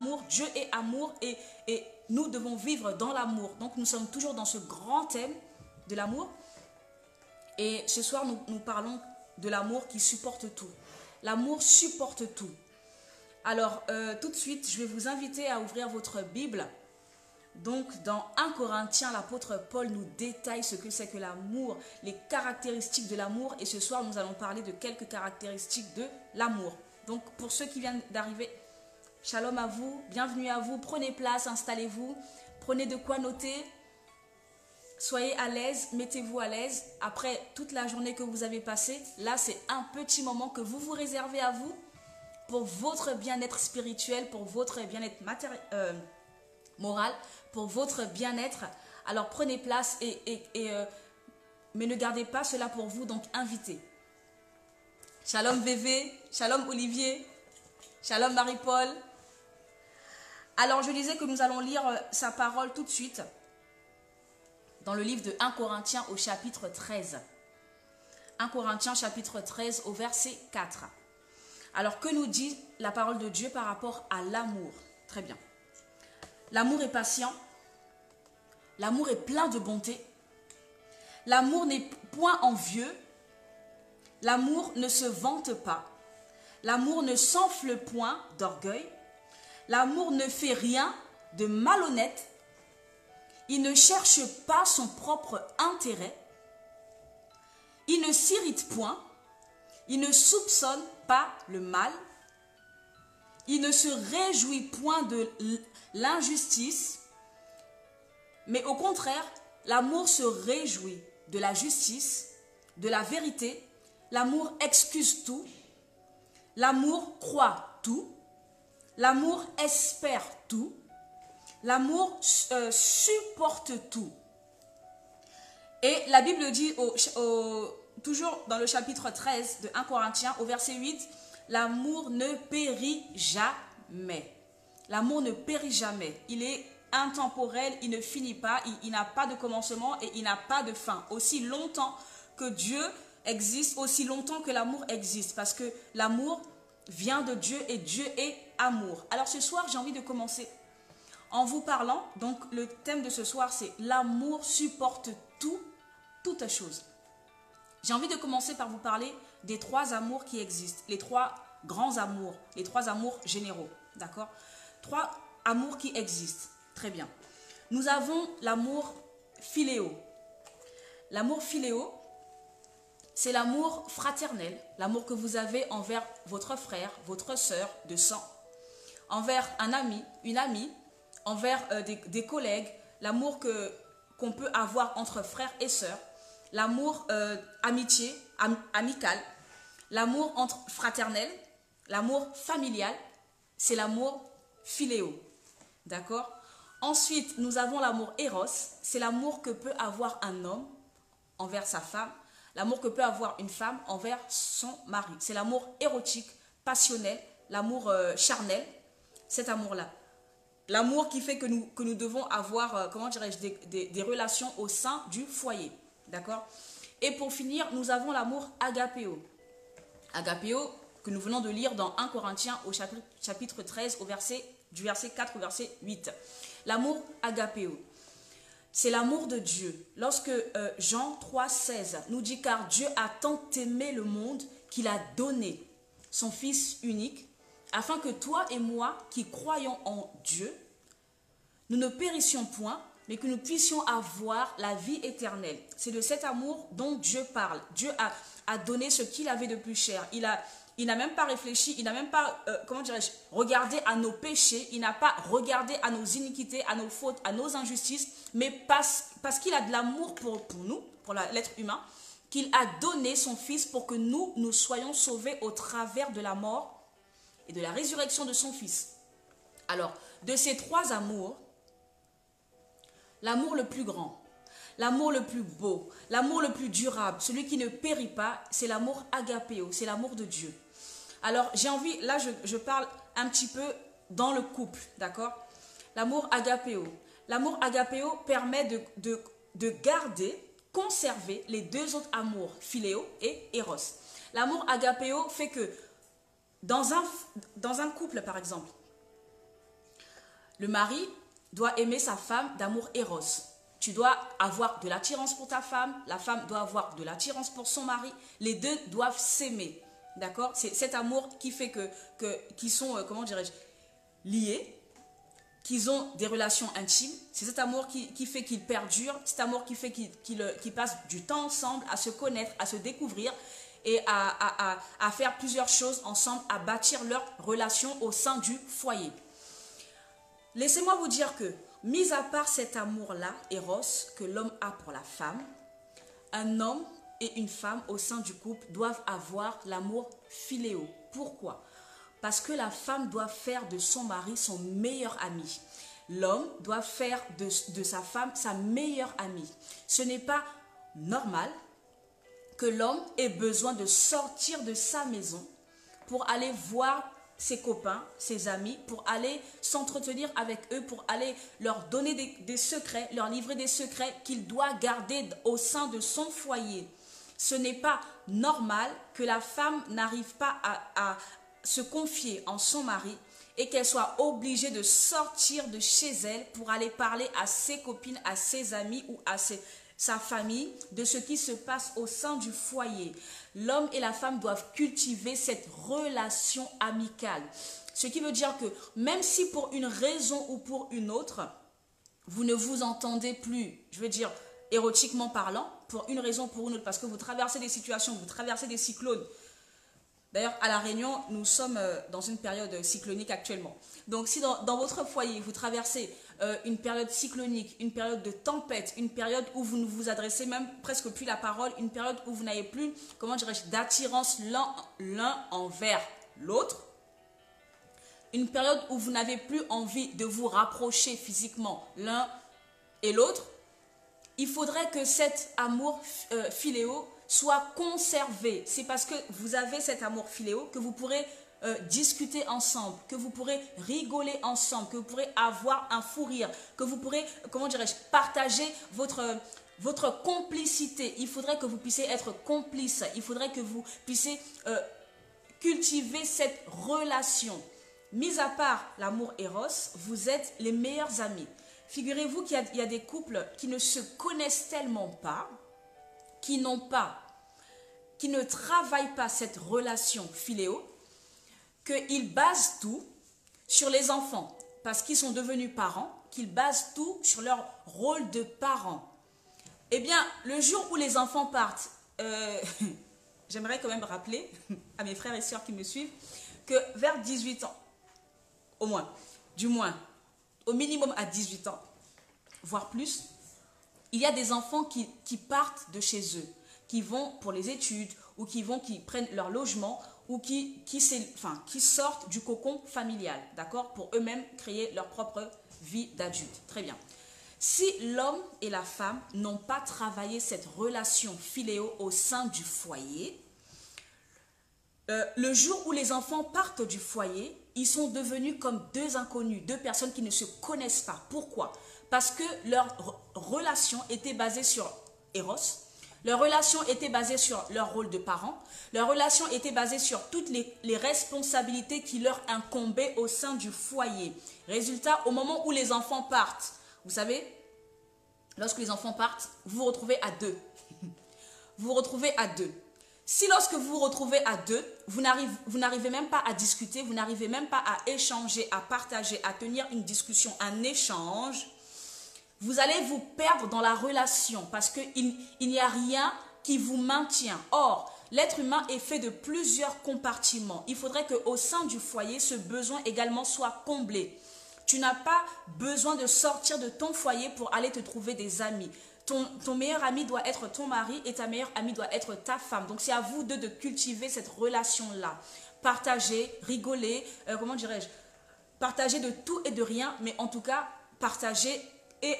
Amour, Dieu est amour et nous devons vivre dans l'amour. Donc nous sommes toujours dans ce grand thème de l'amour. Et ce soir, nous parlons de l'amour qui supporte tout. L'amour supporte tout. Alors, tout de suite, je vais vous inviter à ouvrir votre Bible. Donc, dans 1 Corinthiens, l'apôtre Paul nous détaille ce que c'est que l'amour, les caractéristiques de l'amour. Et ce soir, nous allons parler de quelques caractéristiques de l'amour. Donc, pour ceux qui viennent d'arriver, shalom à vous, bienvenue à vous. Prenez place, installez-vous, prenez de quoi noter. Soyez à l'aise, mettez-vous à l'aise. Après toute la journée que vous avez passée, là, c'est un petit moment que vous vous réservez à vous pour votre bien-être spirituel, pour votre bien-être moral, pour votre bien-être. Alors, prenez place, mais ne gardez pas cela pour vous, donc invitez. Shalom VV, shalom Olivier, shalom Marie-Paul. Alors, je disais que nous allons lire sa parole tout de suite dans le livre de 1 Corinthiens au chapitre 13. 1 Corinthiens chapitre 13 au verset 4. Alors, que nous dit la parole de Dieu par rapport à l'amour? Très bien. L'amour est patient. L'amour est plein de bonté. L'amour n'est point envieux. L'amour ne se vante pas. L'amour ne s'enfle point d'orgueil. L'amour ne fait rien de malhonnête. Il ne cherche pas son propre intérêt. Il ne s'irrite point. Il ne soupçonne pas le mal. Il ne se réjouit point de l'injustice. Mais au contraire, l'amour se réjouit de la justice, de la vérité. L'amour excuse tout. L'amour croit tout. L'amour espère tout. L'amour supporte tout. Et la Bible dit, toujours dans le chapitre 13 de 1 Corinthiens, au verset 8, l'amour ne périt jamais. L'amour ne périt jamais. Il est intemporel, il ne finit pas, il n'a pas de commencement et il n'a pas de fin. Aussi longtemps que Dieu existe, aussi longtemps que l'amour existe. Parce que l'amour vient de Dieu et Dieu est amour. Alors ce soir, j'ai envie de commencer en vous parlant, donc le thème de ce soir, c'est l'amour supporte tout, toutes choses. J'ai envie de commencer par vous parler des trois amours qui existent, les trois grands amours, les trois amours généraux, d'accord? Trois amours qui existent, très bien. Nous avons l'amour philéo. L'amour philéo, c'est l'amour fraternel, l'amour que vous avez envers votre frère, votre sœur de sang, envers un ami, une amie, envers des collègues, l'amour qu'on peut avoir entre frères et sœurs, l'amour amitié, amical, l'amour entre fraternel, l'amour familial, c'est l'amour philéo. D'accord? Ensuite, nous avons l'amour éros, c'est l'amour que peut avoir un homme envers sa femme, l'amour que peut avoir une femme envers son mari. C'est l'amour érotique, passionnel, l'amour charnel, cet amour-là. L'amour qui fait que nous devons avoir, comment dirais-je, des relations au sein du foyer. D'accord? Et pour finir, nous avons l'amour agapéo. Agapéo, que nous venons de lire dans 1 Corinthiens au chapitre 13, du verset 4 au verset 8. L'amour agapéo, c'est l'amour de Dieu. Lorsque Jean 3, 16 nous dit « Car Dieu a tant aimé le monde qu'il a donné son Fils unique, afin que toi et moi, qui croyons en Dieu, nous ne périssions point, mais que nous puissions avoir la vie éternelle. » C'est de cet amour dont Dieu parle. Dieu a donné ce qu'il avait de plus cher. Il n'a même pas réfléchi, il n'a même pas, comment dirais-je, regardé à nos péchés, il n'a pas regardé à nos iniquités, à nos fautes, à nos injustices, mais parce qu'il a de l'amour pour nous, pour l'être humain, qu'il a donné son Fils pour que nous soyons sauvés au travers de la mort et de la résurrection de son Fils. Alors, de ces trois amours, l'amour le plus grand, l'amour le plus beau, l'amour le plus durable, celui qui ne périt pas, c'est l'amour agapéo, c'est l'amour de Dieu. Alors, j'ai envie, là je parle un petit peu dans le couple, d'accord? L'amour agapéo. L'amour agapéo permet de garder, conserver les deux autres amours, philéo et éros. L'amour agapéo fait que dans un couple, par exemple, Le mari doit aimer sa femme d'amour éros. Tu dois avoir de l'attirance pour ta femme, la femme doit avoir de l'attirance pour son mari. Les deux doivent s'aimer. D'accord? C'est cet amour qui fait qu'ils sont, comment dirais-je, liés, qu'ils ont des relations intimes. C'est cet amour qui fait qu'ils perdurent, cet amour qui fait qu'ils passent du temps ensemble, à se connaître, à se découvrir et à faire plusieurs choses ensemble, à bâtir leur relation au sein du foyer. Laissez-moi vous dire que, mis à part cet amour-là, Eros, que l'homme a pour la femme, un homme et une femme au sein du couple doivent avoir l'amour philéo. Pourquoi? Parce que la femme doit faire de son mari son meilleur ami. L'homme doit faire de sa femme sa meilleure amie. Ce n'est pas normal que l'homme ait besoin de sortir de sa maison pour aller voir ses copains, ses amis, pour aller s'entretenir avec eux, pour aller leur donner des secrets, leur livrer des secrets qu'il doit garder au sein de son foyer. Ce n'est pas normal que la femme n'arrive pas à se confier en son mari et qu'elle soit obligée de sortir de chez elle pour aller parler à ses copines, à ses amis ou à sa famille de ce qui se passe au sein du foyer. L'homme et la femme doivent cultiver cette relation amicale. Ce qui veut dire que même si pour une raison ou pour une autre, vous ne vous entendez plus, je veux dire érotiquement parlant, pour une raison ou pour une autre, parce que vous traversez des situations, vous traversez des cyclones. D'ailleurs, à La Réunion, nous sommes dans une période cyclonique actuellement. Donc, si dans votre foyer, vous traversez une période cyclonique, une période de tempête, une période où vous ne vous adressez même presque plus la parole, une période où vous n'avez plus, comment dirais-je, d'attirance l'un envers l'autre, une période où vous n'avez plus envie de vous rapprocher physiquement l'un et l'autre, il faudrait que cet amour philéo soit conservé. C'est parce que vous avez cet amour philéo que vous pourrez discuter ensemble, que vous pourrez rigoler ensemble, que vous pourrez avoir un fou rire, que vous pourrez, comment dirais-je, partager votre complicité. Il faudrait que vous puissiez être complice. Il faudrait que vous puissiez cultiver cette relation. Mis à part l'amour éros, vous êtes les meilleurs amis. Figurez-vous qu'il y a des couples qui ne se connaissent tellement pas, qui ne travaillent pas cette relation philéo, qu'ils basent tout sur les enfants, parce qu'ils sont devenus parents, qu'ils basent tout sur leur rôle de parents. Eh bien, le jour où les enfants partent, j'aimerais quand même rappeler à mes frères et sœurs qui me suivent, que vers 18 ans, au minimum à 18 ans, voire plus, il y a des enfants qui partent de chez eux, qui vont pour les études ou qui prennent leur logement ou qui sortent du cocon familial, d'accord, pour eux-mêmes créer leur propre vie d'adulte. Très bien. Si l'homme et la femme n'ont pas travaillé cette relation philéo au sein du foyer, le jour où les enfants partent du foyer, ils sont devenus comme deux inconnus, deux personnes qui ne se connaissent pas. Pourquoi? Parce que leur relation était basée sur Eros, leur relation était basée sur leur rôle de parents, leur relation était basée sur toutes les responsabilités qui leur incombaient au sein du foyer. Résultat, au moment où les enfants partent, vous savez, lorsque les enfants partent, vous vous retrouvez à deux. Vous vous retrouvez à deux. Si lorsque vous vous retrouvez à deux, vous n'arrivez même pas à discuter, vous n'arrivez même pas à échanger, à partager, à tenir une discussion, un échange, vous allez vous perdre dans la relation parce qu'il n'y a rien qui vous maintient. Or, l'être humain est fait de plusieurs compartiments. Il faudrait qu'au sein du foyer, ce besoin également soit comblé. Tu n'as pas besoin de sortir de ton foyer pour aller te trouver des amis. Ton meilleur ami doit être ton mari et ta meilleure amie doit être ta femme. Donc, c'est à vous deux de cultiver cette relation-là. Partager, rigoler, comment dirais-je, partager de tout et de rien, mais en tout cas, partager. Et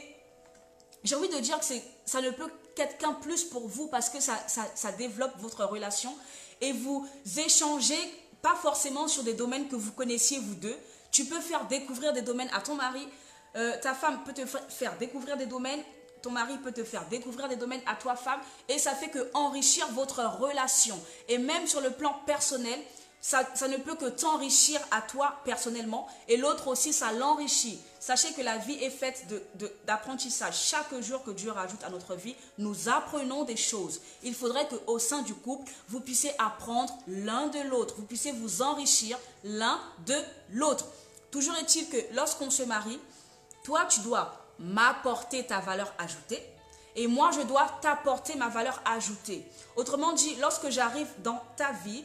j'ai envie de dire que ça ne peut qu'être qu'un plus pour vous parce que ça développe votre relation et vous échangez pas forcément sur des domaines que vous connaissiez vous deux. Tu peux faire découvrir des domaines à ton mari, ta femme peut te faire découvrir des domaines, ton mari peut te faire découvrir des domaines à toi femme et ça fait que enrichir votre relation. Et même sur le plan personnel, ça ne peut que t'enrichir à toi personnellement et l'autre aussi, ça l'enrichit. Sachez que la vie est faite d'apprentissage. Chaque jour que Dieu rajoute à notre vie, nous apprenons des choses. Il faudrait qu'au sein du couple, vous puissiez apprendre l'un de l'autre. Vous puissiez vous enrichir l'un de l'autre. Toujours est-il que lorsqu'on se marie, toi, tu dois m'apporter ta valeur ajoutée et moi, je dois t'apporter ma valeur ajoutée. Autrement dit, lorsque j'arrive dans ta vie,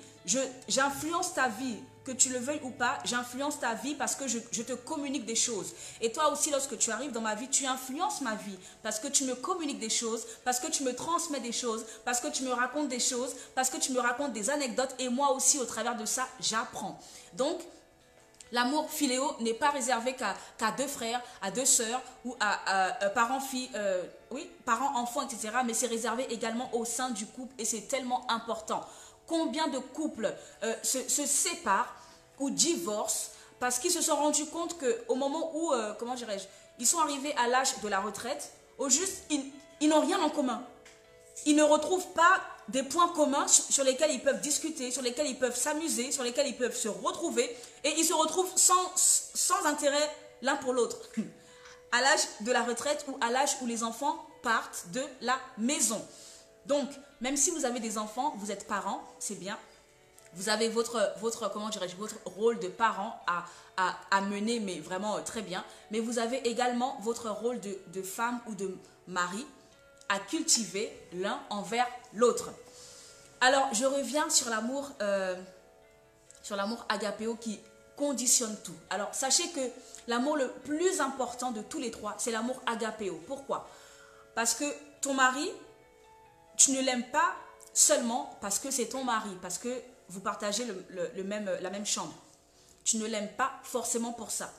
j'influence ta vie, que tu le veuilles ou pas, j'influence ta vie parce que je te communique des choses. Et toi aussi, lorsque tu arrives dans ma vie, tu influences ma vie parce que tu me communiques des choses, parce que tu me transmets des choses, parce que tu me racontes des choses, parce que tu me racontes des anecdotes et moi aussi, au travers de ça, j'apprends. Donc, l'amour philéo n'est pas réservé qu'à deux frères, à deux sœurs ou à parents-filles, parents-enfants, etc. Mais c'est réservé également au sein du couple et c'est tellement important. Combien de couples se séparent ou divorcent parce qu'ils se sont rendus compte qu'au moment où, comment dirais-je, ils sont arrivés à l'âge de la retraite, au juste, ils n'ont rien en commun. Ils ne retrouvent pas des points communs sur lesquels ils peuvent discuter, sur lesquels ils peuvent s'amuser, sur lesquels ils peuvent se retrouver. Et ils se retrouvent sans intérêt l'un pour l'autre. À l'âge de la retraite ou à l'âge où les enfants partent de la maison. Donc, même si vous avez des enfants, vous êtes parents, c'est bien. Vous avez votre rôle de parent à mener, mais vraiment très bien. Mais vous avez également votre rôle de femme ou de mari à cultiver l'un envers l'autre. Alors, je reviens sur l'amour agapéo qui conditionne tout. Alors, sachez que l'amour le plus important de tous les trois, c'est l'amour agapéo. Pourquoi? Parce que ton mari, tu ne l'aimes pas seulement parce que c'est ton mari, parce que vous partagez la même chambre. Tu ne l'aimes pas forcément pour ça.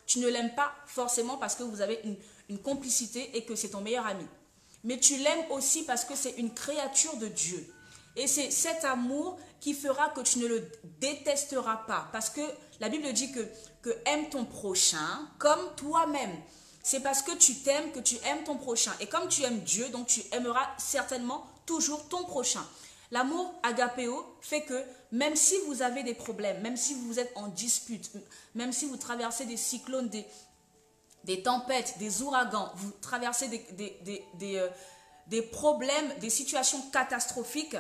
Tu ne l'aimes pas forcément parce que vous avez une complicité et que c'est ton meilleur ami. Mais tu l'aimes aussi parce que c'est une créature de Dieu. Et c'est cet amour qui fera que tu ne le détesteras pas. Parce que la Bible dit que aime ton prochain comme toi-même. C'est parce que tu t'aimes que tu aimes ton prochain. Et comme tu aimes Dieu, donc tu aimeras certainement toujours ton prochain. L'amour agapéo fait que même si vous avez des problèmes, même si vous êtes en dispute, même si vous traversez des cyclones, des tempêtes, des ouragans, vous traversez des problèmes, des situations catastrophiques,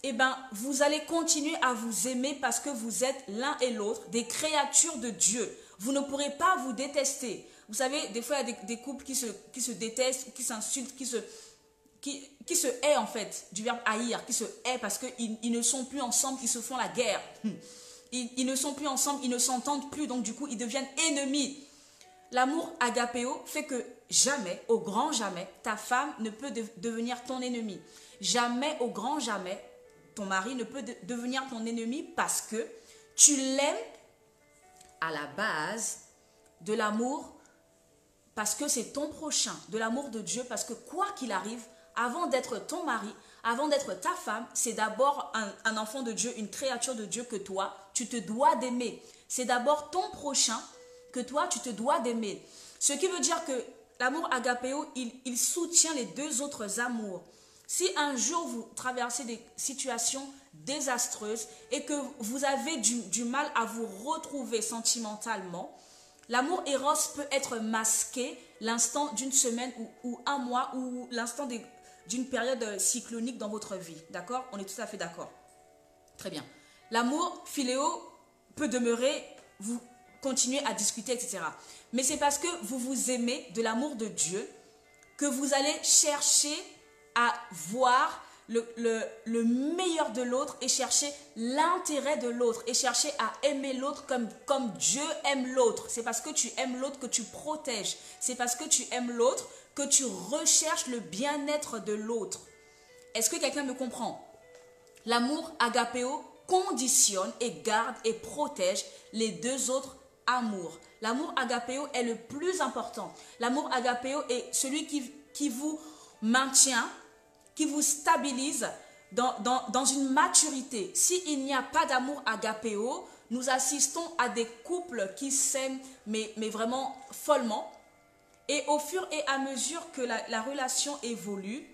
eh bien, vous allez continuer à vous aimer parce que vous êtes l'un et l'autre des créatures de Dieu. Vous ne pourrez pas vous détester. Vous savez, des fois, il y a des couples qui se détestent, qui s'insultent, qui se haient en fait, du verbe haïr, qui se haient parce qu'ils ne sont plus ensemble, ils se font la guerre. Ils ne sont plus ensemble, ils ne s'entendent plus, donc du coup, ils deviennent ennemis. L'amour agapéo fait que jamais, au grand jamais, ta femme ne peut devenir ton ennemi. Jamais, au grand jamais, ton mari ne peut devenir ton ennemi parce que tu l'aimes à la base de l'amour, parce que c'est ton prochain, de l'amour de Dieu, parce que quoi qu'il arrive, avant d'être ton mari, avant d'être ta femme, c'est d'abord un enfant de Dieu, une créature de Dieu que toi, tu te dois d'aimer. C'est d'abord ton prochain que toi, tu te dois d'aimer. Ce qui veut dire que l'amour agapéo, il soutient les deux autres amours. Si un jour vous traversez des situations désastreuses et que vous avez du mal à vous retrouver sentimentalement, l'amour éros peut être masqué l'instant d'une semaine ou un mois ou l'instant d'une période cyclonique dans votre vie. D'accord? On est tout à fait d'accord. Très bien. L'amour philéo peut demeurer, vous continuez à discuter, etc. Mais c'est parce que vous vous aimez de l'amour de Dieu que vous allez chercher à voir le meilleur de l'autre et chercher l'intérêt de l'autre et chercher à aimer l'autre comme Dieu aime l'autre. C'est parce que tu aimes l'autre que tu protèges. C'est parce que tu aimes l'autre que tu recherches le bien-être de l'autre. Est-ce que quelqu'un me comprend? L'amour agapéo conditionne et garde et protège les deux autres amours. L'amour agapéo est le plus important. L'amour agapéo est celui qui vous maintient, qui vous stabilise dans une maturité. S'il n'y a pas d'amour agapéo, nous assistons à des couples qui s'aiment, mais vraiment follement. Et au fur et à mesure que la relation évolue,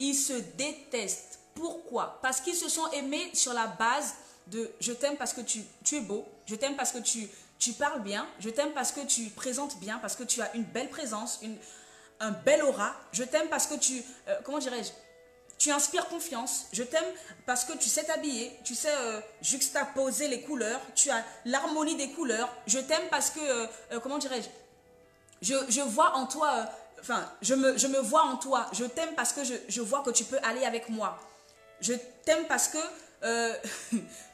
ils se détestent. Pourquoi? Parce qu'ils se sont aimés sur la base je t'aime parce que tu es beau, je t'aime parce que tu parles bien, je t'aime parce que tu présentes bien, parce que tu as une belle présence, un bel aura, je t'aime parce que comment dirais-je, tu inspires confiance, je t'aime parce que tu sais t'habiller, tu sais juxtaposer les couleurs, tu as l'harmonie des couleurs, je t'aime parce que, comment dirais-je, je vois en toi, je me vois en toi, je t'aime parce que je vois que tu peux aller avec moi, je t'aime parce que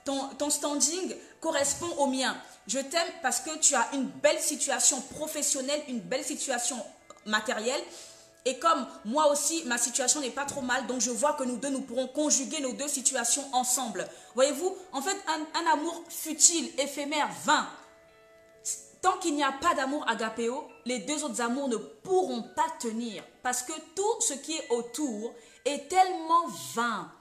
ton standing correspond au mien, je t'aime parce que tu as une belle situation professionnelle, une belle situation matérielle. Et comme moi aussi, ma situation n'est pas trop mal, donc je vois que nous deux, nous pourrons conjuguer nos deux situations ensemble. Voyez-vous, en fait, un amour futile, éphémère, vain. Tant qu'il n'y a pas d'amour agapéo, les deux autres amours ne pourront pas tenir. Parce que tout ce qui est autour est tellement vain.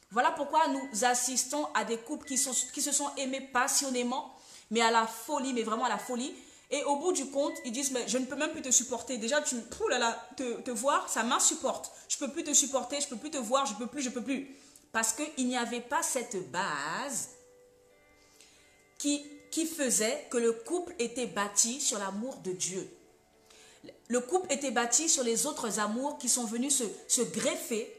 Voilà pourquoi nous assistons à des couples qui se sont aimés passionnément, mais à la folie, mais vraiment à la folie. Et au bout du compte, ils disent, mais je ne peux même plus te supporter. Déjà, te voir, ça m'insupporte. Je ne peux plus te supporter, je ne peux plus te voir, je ne peux plus. Parce qu'il n'y avait pas cette base qui faisait que le couple était bâti sur l'amour de Dieu. Le couple était bâti sur les autres amours qui sont venus se greffer.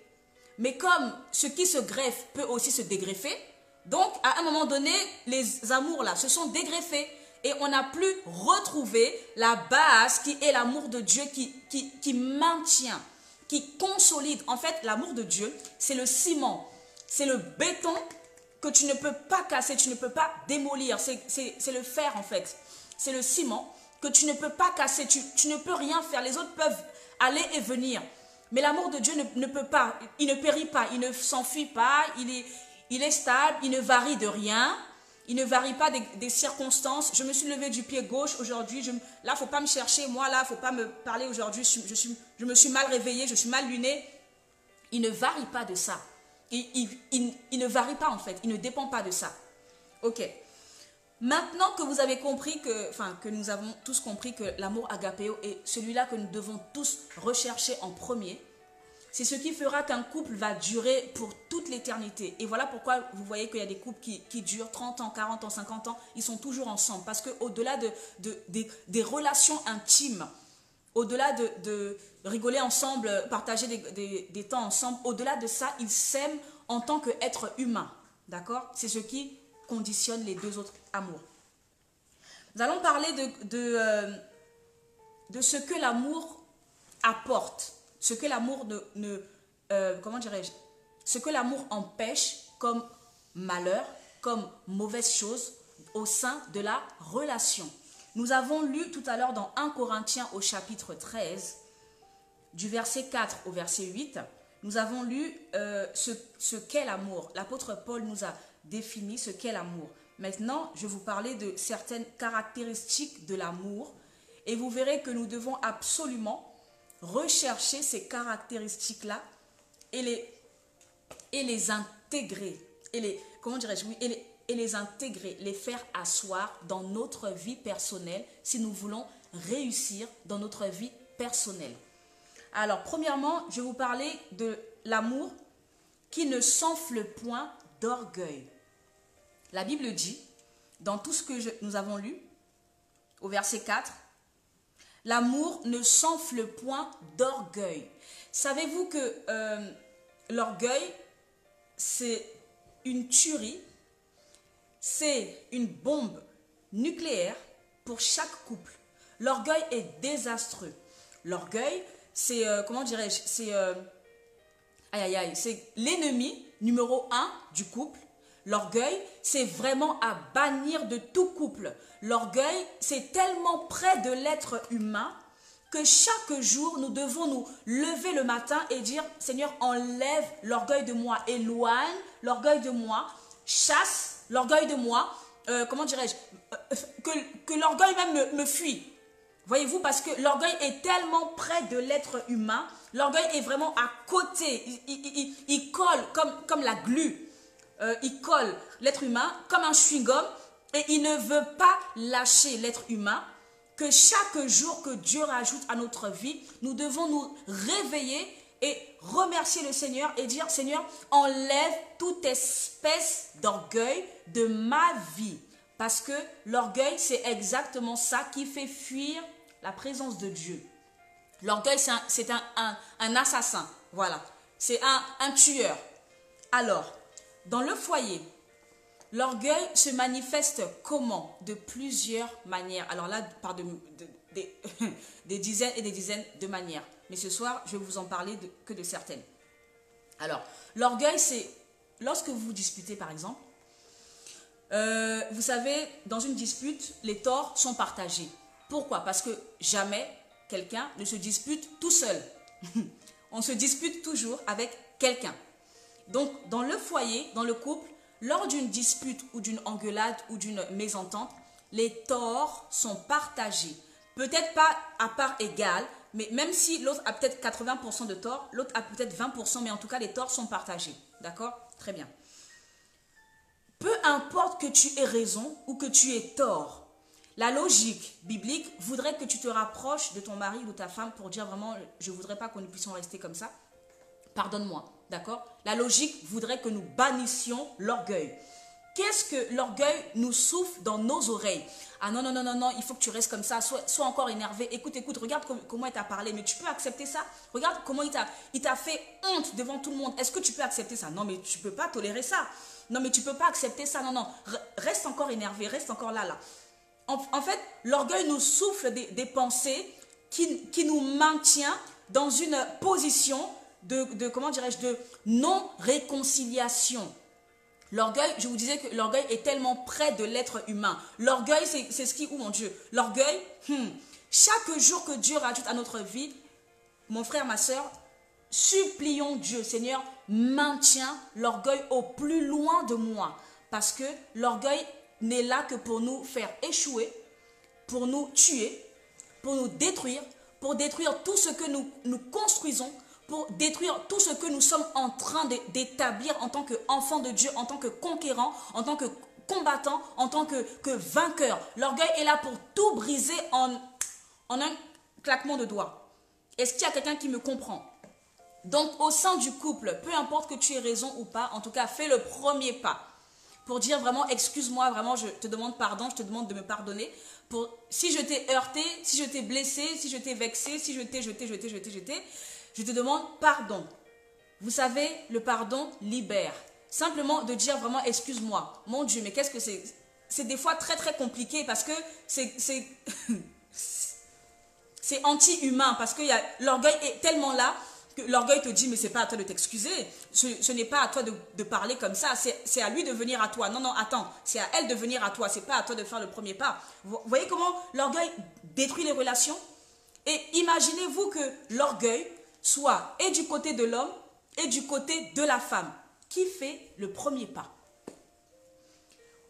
Mais comme ce qui se greffe peut aussi se dégreffer, donc à un moment donné, les amours là se sont dégreffés. Et on n'a plus retrouvé la base qui est l'amour de Dieu qui maintient, qui consolide. En fait, l'amour de Dieu, c'est le ciment, c'est le béton que tu ne peux pas casser, tu ne peux pas démolir. C'est le fer en fait. C'est le ciment que tu ne peux pas casser, tu ne peux rien faire. Les autres peuvent aller et venir. Mais l'amour de Dieu ne peut pas, il ne périt pas, il ne s'enfuit pas, il est stable, il ne varie de rien. Il ne varie pas des circonstances. Je me suis levée du pied gauche aujourd'hui. Là, il ne faut pas me chercher. Moi, là, il ne faut pas me parler aujourd'hui. Je me suis mal réveillée, je suis mal lunée. Il ne varie pas de ça. Il ne varie pas, en fait. Il ne dépend pas de ça. Ok. Maintenant que vous avez compris que nous avons tous compris que l'amour agapéo est celui-là que nous devons tous rechercher en premier, c'est ce qui fera qu'un couple va durer pour toute l'éternité. Et voilà pourquoi vous voyez qu'il y a des couples qui durent 30 ans, 40 ans, 50 ans. Ils sont toujours ensemble. Parce qu'au-delà des relations intimes, au-delà de rigoler ensemble, partager des temps ensemble, au-delà de ça, ils s'aiment en tant qu'être humain. D'accord? C'est ce qui conditionne les deux autres amours. Nous allons parler de ce que l'amour apporte. Ce que l'amour comment dirais-je, ce que l'amour empêche comme malheur, comme mauvaise chose au sein de la relation. Nous avons lu tout à l'heure dans 1 Corinthiens au chapitre 13, du verset 4 au verset 8, nous avons lu ce qu'est l'amour. L'apôtre Paul nous a défini ce qu'est l'amour. Maintenant, je vais vous parler de certaines caractéristiques de l'amour et vous verrez que nous devons absolument rechercher ces caractéristiques-là et les intégrer, comment dirais-je, oui, et les intégrer, les faire asseoir dans notre vie personnelle si nous voulons réussir dans notre vie personnelle. Alors, premièrement, je vais vous parler de l'amour qui ne s'enfle point d'orgueil. La Bible dit, dans tout ce que nous avons lu, au verset 4, l'amour ne s'enfle point d'orgueil. Savez-vous que l'orgueil, c'est une tuerie, c'est une bombe nucléaire pour chaque couple. L'orgueil est désastreux. L'orgueil, c'est, comment dirais-je, c'est l'ennemi numéro 1 du couple. L'orgueil, c'est vraiment à bannir de tout couple. L'orgueil, c'est tellement près de l'être humain que chaque jour, nous devons nous lever le matin et dire, Seigneur, enlève l'orgueil de moi, éloigne l'orgueil de moi, chasse l'orgueil de moi, comment dirais-je, que l'orgueil même me fuit. Voyez-vous, parce que l'orgueil est tellement près de l'être humain, l'orgueil est vraiment à côté, il colle comme la glu. Il colle l'être humain comme un chewing-gum et il ne veut pas lâcher l'être humain, que chaque jour que Dieu rajoute à notre vie, nous devons nous réveiller et remercier le Seigneur et dire, Seigneur, enlève toute espèce d'orgueil de ma vie. Parce que l'orgueil, c'est exactement ça qui fait fuir la présence de Dieu. L'orgueil, c'est un assassin. Voilà. C'est un tueur. Alors, dans le foyer, l'orgueil se manifeste comment? De plusieurs manières. Alors là, par des dizaines et des dizaines de manières. Mais ce soir, je vais vous en parler que de certaines. Alors, l'orgueil, c'est lorsque vous vous disputez, par exemple. Vous savez, dans une dispute, les torts sont partagés. Pourquoi? Parce que jamais quelqu'un ne se dispute tout seul. On se dispute toujours avec quelqu'un. Donc, dans le foyer, dans le couple, lors d'une dispute ou d'une engueulade ou d'une mésentente, les torts sont partagés. Peut-être pas à part égale, mais même si l'autre a peut-être 80% de torts, l'autre a peut-être 20%, mais en tout cas, les torts sont partagés. D'accord? Très bien. Peu importe que tu aies raison ou que tu aies tort, la logique biblique voudrait que tu te rapproches de ton mari ou de ta femme pour dire vraiment, je ne voudrais pas que nous puissions rester comme ça. Pardonne-moi, d'accord? La logique voudrait que nous bannissions l'orgueil. Qu'est-ce que l'orgueil nous souffle dans nos oreilles? Ah non, non, non, non, non, il faut que tu restes comme ça, sois encore énervé. Écoute, écoute, regarde comment il t'a parlé, mais tu peux accepter ça? Regarde comment il t'a fait honte devant tout le monde. Est-ce que tu peux accepter ça? Non, mais tu ne peux pas tolérer ça. Non, mais tu ne peux pas accepter ça. Non, non, reste encore énervé, reste encore là. En fait, l'orgueil nous souffle des pensées qui nous maintient dans une position comment dirais-je, de non-réconciliation. L'orgueil, je vous disais que l'orgueil est tellement près de l'être humain. L'orgueil, c'est ce qui, oh mon Dieu, l'orgueil, chaque jour que Dieu rajoute à notre vie, mon frère, ma soeur, supplions Dieu, Seigneur, maintiens l'orgueil au plus loin de moi. Parce que l'orgueil n'est là que pour nous faire échouer, pour nous tuer, pour nous détruire, pour détruire tout ce que nous construisons, pour détruire tout ce que nous sommes en train d'établir en tant qu'enfants de Dieu, en tant que conquérants, en tant que combattants, en tant que vainqueurs. L'orgueil est là pour tout briser en un claquement de doigts. Est-ce qu'il y a quelqu'un qui me comprend? Donc, au sein du couple, peu importe que tu aies raison ou pas, en tout cas, fais le premier pas pour dire vraiment, excuse-moi, vraiment, je te demande pardon, je te demande de me pardonner. Si je t'ai heurté, si je t'ai blessé, si je t'ai vexé, si je t'ai jeté, je te demande pardon. Vous savez, le pardon libère. Simplement de dire vraiment, excuse-moi, mon Dieu, mais qu'est-ce que c'est? C'est des fois très très compliqué parce que c'est anti-humain, parce que l'orgueil est tellement là que l'orgueil te dit, mais c'est pas à toi de t'excuser, ce n'est pas à toi de parler comme ça, c'est à lui de venir à toi. Non, non, attends, c'est à elle de venir à toi, c'est pas à toi de faire le premier pas. Vous voyez comment l'orgueil détruit les relations? Et imaginez-vous que l'orgueil soit et du côté de l'homme et du côté de la femme. Qui fait le premier pas?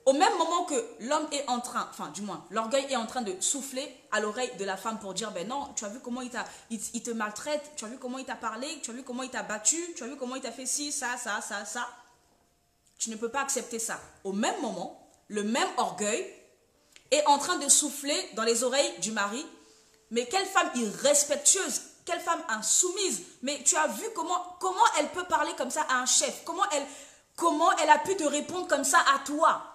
Au même moment que l'homme est en train, enfin du moins, l'orgueil est en train de souffler à l'oreille de la femme pour dire, ben non, tu as vu comment il te maltraite, tu as vu comment il t'a parlé, tu as vu comment il t'a battu, tu as vu comment il t'a fait ci, ça. Tu ne peux pas accepter ça. Au même moment, le même orgueil est en train de souffler dans les oreilles du mari. Mais quelle femme irrespectueuse, quelle femme insoumise. Mais tu as vu comment elle peut parler comme ça à un chef? Comment elle a pu te répondre comme ça à toi?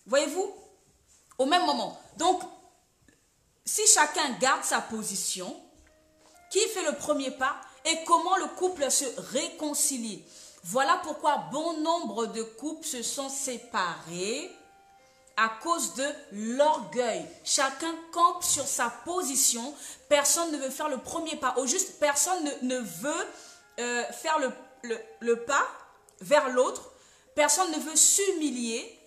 Voyez-vous? Au même moment. Donc, si chacun garde sa position, qui fait le premier pas et comment le couple se réconcilie? Voilà pourquoi bon nombre de couples se sont séparés à cause de l'orgueil. Chacun campe sur sa position. Personne ne veut faire le premier pas. Au juste, personne ne veut faire le pas vers l'autre. Personne ne veut s'humilier.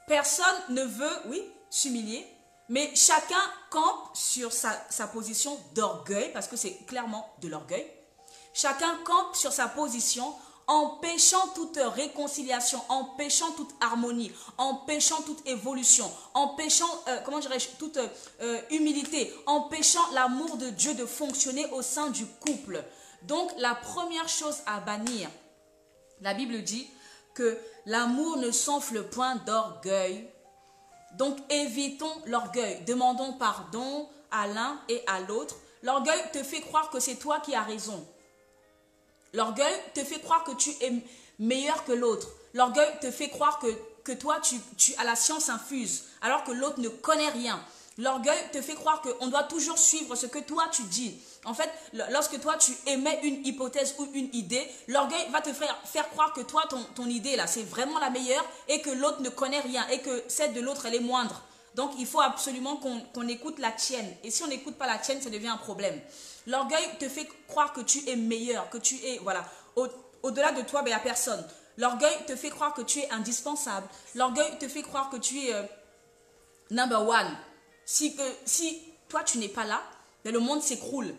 Personne ne veut, oui, s'humilier. Mais chacun campe sur sa position d'orgueil, parce que c'est clairement de l'orgueil. Chacun campe sur sa position, empêchant toute réconciliation, empêchant toute harmonie, empêchant toute évolution, empêchant, comment dirais-je, toute humilité, empêchant l'amour de Dieu de fonctionner au sein du couple. Donc, la première chose à bannir, la Bible dit que l'amour ne s'enfle point d'orgueil. Donc, évitons l'orgueil. Demandons pardon à l'un et à l'autre. L'orgueil te fait croire que c'est toi qui as raison. L'orgueil te fait croire que tu es meilleur que l'autre. L'orgueil te fait croire que toi, tu as la science infuse, alors que l'autre ne connaît rien. L'orgueil te fait croire qu'on doit toujours suivre ce que toi tu dis. En fait, lorsque toi tu émets une hypothèse ou une idée, l'orgueil va te faire croire que toi, ton idée là, c'est vraiment la meilleure et que l'autre ne connaît rien et que celle de l'autre, elle est moindre. Donc, il faut absolument qu'on écoute la tienne. Et si on n'écoute pas la tienne, ça devient un problème. L'orgueil te fait croire que tu es meilleur, que tu es, voilà, au-delà de toi, il n'y a personne. L'orgueil te fait croire que tu es indispensable. L'orgueil te fait croire que tu es number one. Si toi, tu n'es pas là, le monde s'écroule.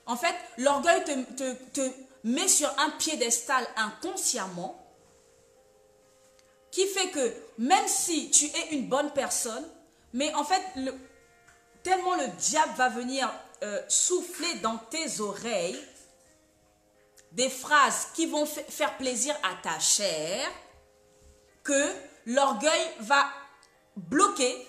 En fait, l'orgueil te met sur un piédestal inconsciemment qui fait que même si tu es une bonne personne, mais en fait, tellement le diable va venir souffler dans tes oreilles des phrases qui vont faire plaisir à ta chair, que l'orgueil va bloquer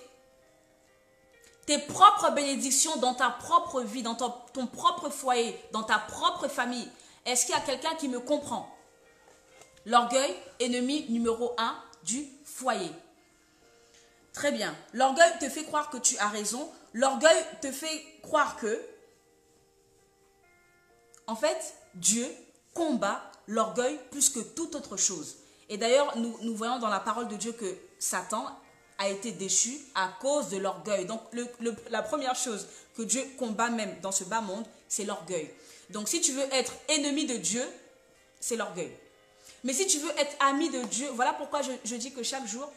tes propres bénédictions dans ta propre vie, dans ton propre foyer, dans ta propre famille. Est-ce qu'il y a quelqu'un qui me comprend? L'orgueil, ennemi numéro 1 du foyer. Très bien. L'orgueil te fait croire que tu as raison. L'orgueil te fait croire que, en fait, Dieu combat l'orgueil plus que toute autre chose. Et d'ailleurs, nous voyons dans la parole de Dieu que Satan a été déchu à cause de l'orgueil. Donc, la première chose que Dieu combat même dans ce bas monde, c'est l'orgueil. Donc, si tu veux être ennemi de Dieu, c'est l'orgueil. Mais si tu veux être ami de Dieu, voilà pourquoi je dis que chaque jour,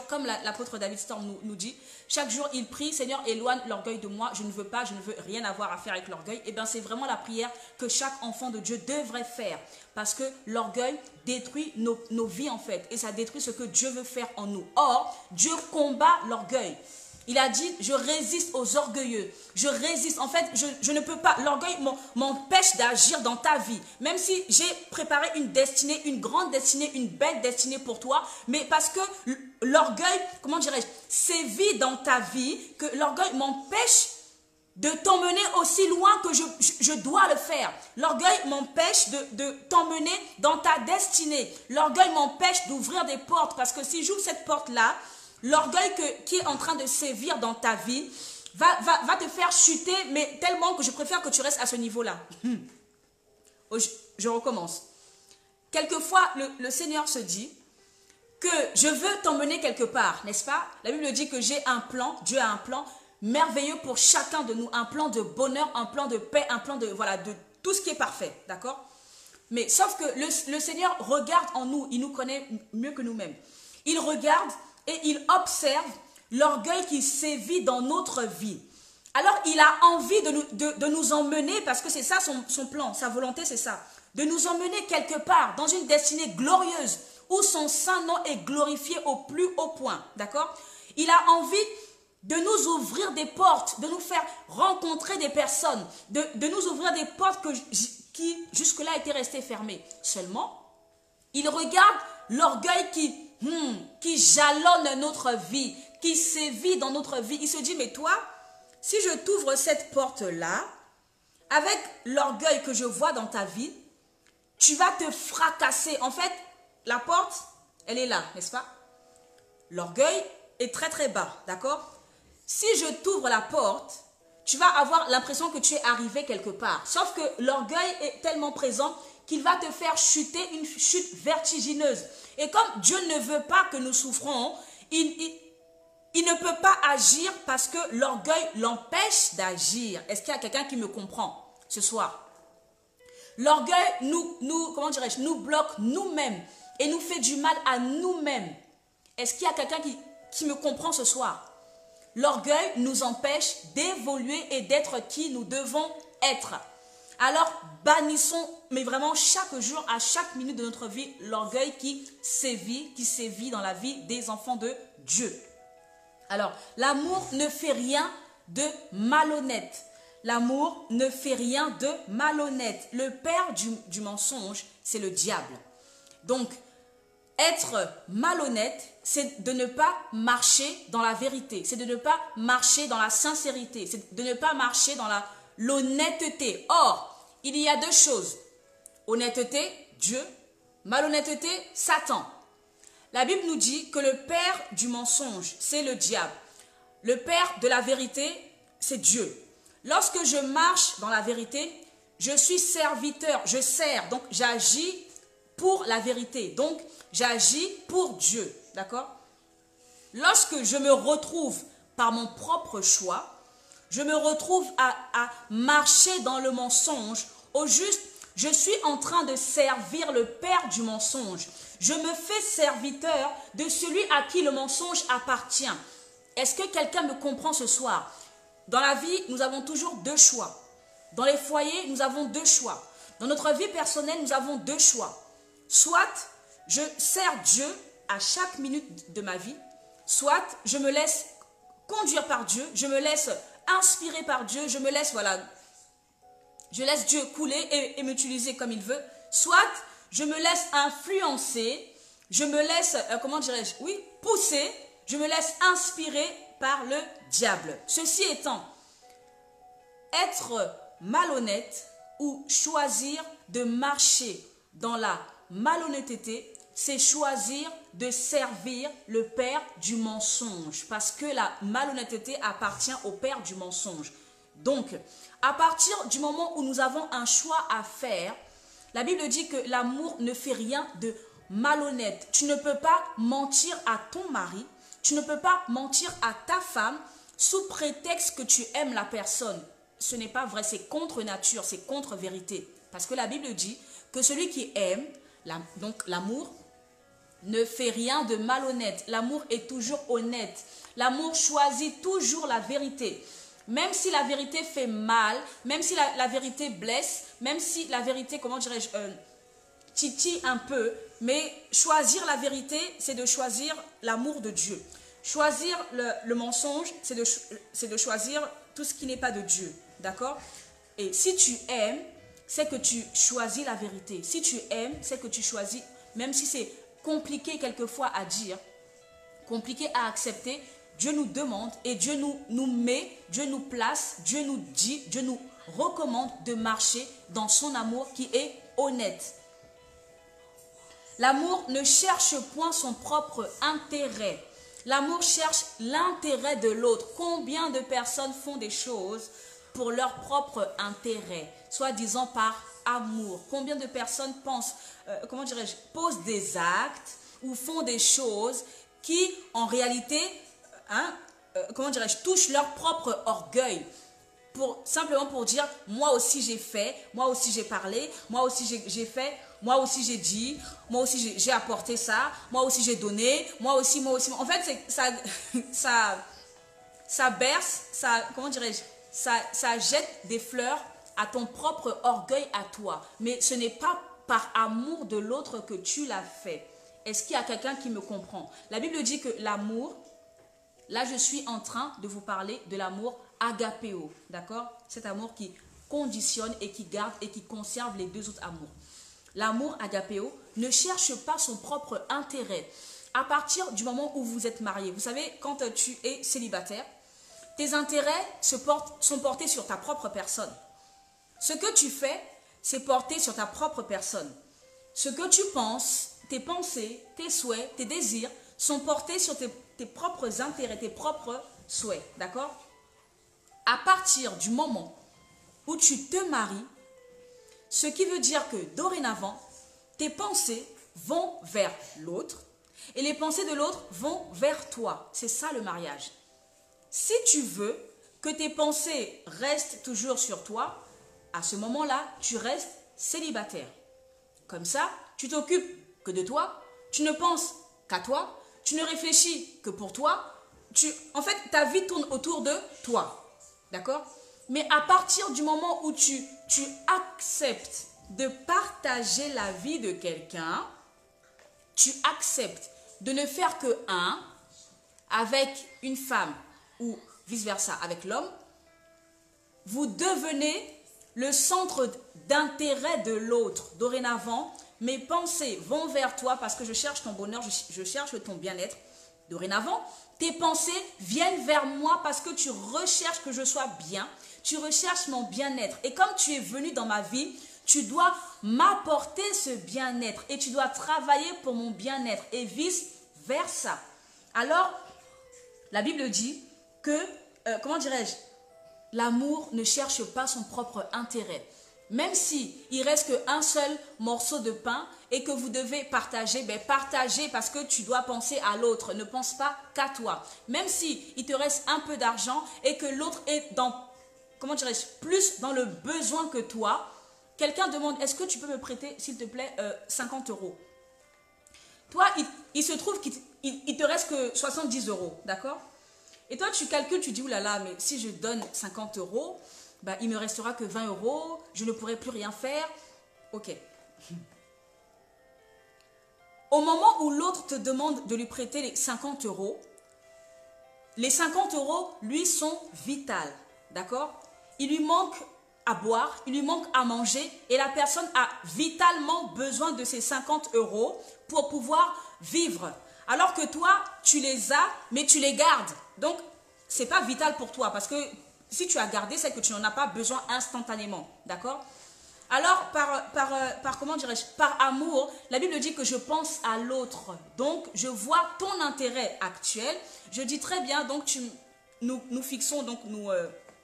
comme l'apôtre David Storm nous dit, chaque jour il prie, Seigneur, éloigne l'orgueil de moi, je ne veux rien avoir à faire avec l'orgueil. Et bien c'est vraiment la prière que chaque enfant de Dieu devrait faire. Parce que l'orgueil détruit nos vies en fait. Et ça détruit ce que Dieu veut faire en nous. Or, Dieu combat l'orgueil. Il a dit, je résiste aux orgueilleux. Je résiste. En fait, je ne peux pas. L'orgueil m'empêche d'agir dans ta vie. Même si j'ai préparé une destinée, une grande destinée, une belle destinée pour toi. Mais parce que l'orgueil, comment dirais-je, sévit dans ta vie, que l'orgueil m'empêche de t'emmener aussi loin que je dois le faire. L'orgueil m'empêche de t'emmener dans ta destinée. L'orgueil m'empêche d'ouvrir des portes. Parce que si j'ouvre cette porte-là, l'orgueil qui est en train de sévir dans ta vie va te faire chuter, mais tellement que je préfère que tu restes à ce niveau-là. Je recommence. Quelquefois, le Seigneur se dit que je veux t'emmener quelque part, n'est-ce pas? La Bible dit que j'ai un plan, Dieu a un plan merveilleux pour chacun de nous, un plan de bonheur, un plan de paix, un plan de tout ce qui est parfait, d'accord? Mais sauf que le Seigneur regarde en nous, il nous connaît mieux que nous-mêmes. Il regarde et il observe l'orgueil qui sévit dans notre vie. Alors, il a envie de nous emmener, parce que c'est ça son plan, sa volonté, c'est ça. De nous emmener quelque part, dans une destinée glorieuse, où son saint nom est glorifié au plus haut point. D'accord? Il a envie de nous ouvrir des portes, de nous faire rencontrer des personnes, de nous ouvrir des portes qui jusque-là étaient restées fermées. Seulement, il regarde l'orgueil qui jalonne notre vie, qui sévit dans notre vie. Il se dit, mais toi, si je t'ouvre cette porte-là, avec l'orgueil que je vois dans ta vie, tu vas te fracasser. En fait, la porte, elle est là, n'est-ce pas? L'orgueil est très très bas, d'accord? Si je t'ouvre la porte, tu vas avoir l'impression que tu es arrivé quelque part. Sauf que l'orgueil est tellement présent qu'il va te faire chuter, une chute vertigineuse. Et comme Dieu ne veut pas que nous souffrons, il ne peut pas agir parce que l'orgueil l'empêche d'agir. Est-ce qu'il y a quelqu'un qui me comprend ce soir? L'orgueil nous bloque nous-mêmes et nous fait du mal à nous-mêmes. Est-ce qu'il y a quelqu'un qui me comprend ce soir? L'orgueil nous empêche d'évoluer et d'être qui nous devons être. Alors, bannissons, mais vraiment chaque jour, à chaque minute de notre vie, l'orgueil qui sévit dans la vie des enfants de Dieu. Alors, l'amour ne fait rien de malhonnête. L'amour ne fait rien de malhonnête. Le père du mensonge, c'est le diable. Donc, être malhonnête, c'est de ne pas marcher dans la vérité. C'est de ne pas marcher dans la sincérité. C'est de ne pas marcher dans l'honnêteté. Or, il y a deux choses. Honnêteté, Dieu. Malhonnêteté, Satan. La Bible nous dit que le père du mensonge, c'est le diable. Le père de la vérité, c'est Dieu. Lorsque je marche dans la vérité, je suis serviteur, je sers, donc j'agis pour la vérité. Donc, j'agis pour Dieu, d'accord? Lorsque je me retrouve par mon propre choix, je me retrouve à marcher dans le mensonge, au juste, je suis en train de servir le père du mensonge. Je me fais serviteur de celui à qui le mensonge appartient. Est-ce que quelqu'un me comprend ce soir? Dans la vie, nous avons toujours deux choix. Dans les foyers, nous avons deux choix. Dans notre vie personnelle, nous avons deux choix. Soit je sers Dieu à chaque minute de ma vie, soit je me laisse conduire par Dieu, je me laisse inspirer par Dieu, je laisse Dieu couler et m'utiliser comme il veut, soit je me laisse influencer, je me laisse, pousser, je me laisse inspirer par le diable. Ceci étant, être malhonnête ou choisir de marcher dans la malhonnêteté, c'est choisir de servir le père du mensonge, parce que la malhonnêteté appartient au père du mensonge. Donc, à partir du moment où nous avons un choix à faire, la Bible dit que l'amour ne fait rien de malhonnête. Tu ne peux pas mentir à ton mari, tu ne peux pas mentir à ta femme sous prétexte que tu aimes la personne. Ce n'est pas vrai, c'est contre nature, c'est contre vérité. Parce que la Bible dit que celui qui aime, donc l'amour, ne fait rien de malhonnête. L'amour est toujours honnête. L'amour choisit toujours la vérité. Même si la vérité fait mal, même si la vérité blesse, même si la vérité, titille un peu, mais choisir la vérité, c'est de choisir l'amour de Dieu. Choisir le mensonge, c'est de choisir tout ce qui n'est pas de Dieu. D'accord? Et si tu aimes, c'est que tu choisis la vérité. Si tu aimes, c'est que tu choisis, même si c'est compliqué quelquefois à dire, compliqué à accepter, Dieu nous demande et Dieu nous met, Dieu nous place, Dieu nous dit, Dieu nous recommande de marcher dans son amour qui est honnête. L'amour ne cherche point son propre intérêt. L'amour cherche l'intérêt de l'autre. Combien de personnes font des choses pour leur propre intérêt, soi-disant par amour? Combien de personnes posent des actes ou font des choses qui, en réalité, touchent leur propre orgueil, simplement pour dire, moi aussi j'ai fait, moi aussi j'ai parlé, moi aussi j'ai fait, moi aussi j'ai dit, moi aussi j'ai apporté ça, moi aussi j'ai donné, moi aussi. En fait, ça berce, ça jette des fleurs à ton propre orgueil à toi. Mais ce n'est pas par amour de l'autre que tu l'as fait. Est-ce qu'il y a quelqu'un qui me comprend? La Bible dit que l'amour, là je suis en train de vous parler de l'amour agapéo, d'accord? Cet amour qui conditionne et qui garde et qui conserve les deux autres amours. L'amour agapéo ne cherche pas son propre intérêt. À partir du moment où vous êtes marié, vous savez, quand tu es célibataire, tes intérêts sont portés sur ta propre personne. Ce que tu fais, c'est porté sur ta propre personne. Ce que tu penses, tes pensées, tes souhaits, tes désirs sont portés sur tes propres intérêts, tes propres souhaits. D'accord? À partir du moment où tu te maries, ce qui veut dire que dorénavant, tes pensées vont vers l'autre et les pensées de l'autre vont vers toi. C'est ça le mariage. Si tu veux que tes pensées restent toujours sur toi, à ce moment-là, tu restes célibataire. Comme ça, tu t'occupes que de toi, tu ne penses qu'à toi, tu ne réfléchis que pour toi. En fait, ta vie tourne autour de toi. D'accord? Mais à partir du moment où tu acceptes de partager la vie de quelqu'un, tu acceptes de ne faire que un avec une femme ou vice-versa avec l'homme, vous devenez le centre d'intérêt de l'autre. Dorénavant, mes pensées vont vers toi parce que je cherche ton bonheur, je cherche ton bien-être. Dorénavant, tes pensées viennent vers moi parce que tu recherches que je sois bien, tu recherches mon bien-être. Et comme tu es venu dans ma vie, Tu dois m'apporter ce bien-être et tu dois travailler pour mon bien-être et vice-versa. Alors, la Bible dit que, comment dirais-je, l'amour ne cherche pas son propre intérêt. Même si il reste qu'un seul morceau de pain et que vous devez partager, ben partagez parce que tu dois penser à l'autre. Ne pense pas qu'à toi. Même si il te reste un peu d'argent et que l'autre est dans, comment dirais-je, plus dans le besoin que toi, quelqu'un demande, est-ce que tu peux me prêter, s'il te plaît, 50 euros. Toi, il se trouve qu'il te reste que 70 euros, d'accord? Et toi, tu calcules, tu dis, oulala, mais si je donne 50 euros, bah, il ne me restera que 20 euros, je ne pourrai plus rien faire. Ok. Au moment où l'autre te demande de lui prêter les 50 euros, les 50 euros, lui, sont vitales, d'accord? Il lui manque à boire, il lui manque à manger et la personne a vitalement besoin de ces 50 euros pour pouvoir vivre. Alors que toi, tu les as, mais tu les gardes. Donc, ce n'est pas vital pour toi parce que si tu as gardé, c'est que tu n'en as pas besoin instantanément. D'accord? Alors, comment dirais-je, par amour, la Bible dit que je pense à l'autre. Donc, je vois ton intérêt actuel. Je dis très bien, donc nous fixons, donc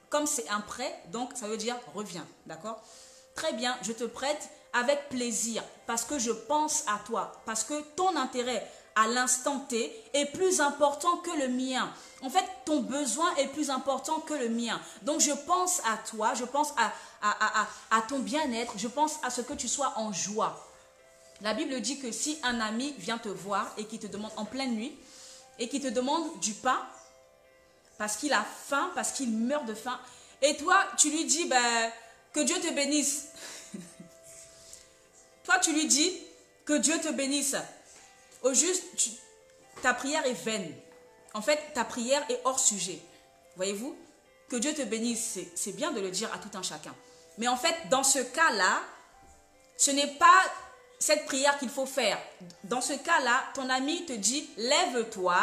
comme c'est un prêt, donc ça veut dire reviens. D'accord? Très bien, je te prête avec plaisir parce que je pense à toi. Parce que ton intérêt à l'instant T est plus important que le mien. En fait, ton besoin est plus important que le mien. Donc, je pense à toi, je pense à ton bien-être, je pense à ce que tu sois en joie. La Bible dit que si un ami vient te voir et qui te demande en pleine nuit et qui te demande du pain parce qu'il a faim, parce qu'il meurt de faim, et toi, tu lui dis, ben, que Dieu te bénisse. Toi, tu lui dis que Dieu te bénisse. Au juste, ta prière est vaine. En fait, ta prière est hors sujet. Voyez-vous? Que Dieu te bénisse, c'est bien de le dire à tout un chacun. Mais en fait, dans ce cas-là, ce n'est pas cette prière qu'il faut faire. Dans ce cas-là, ton ami te dit, lève-toi,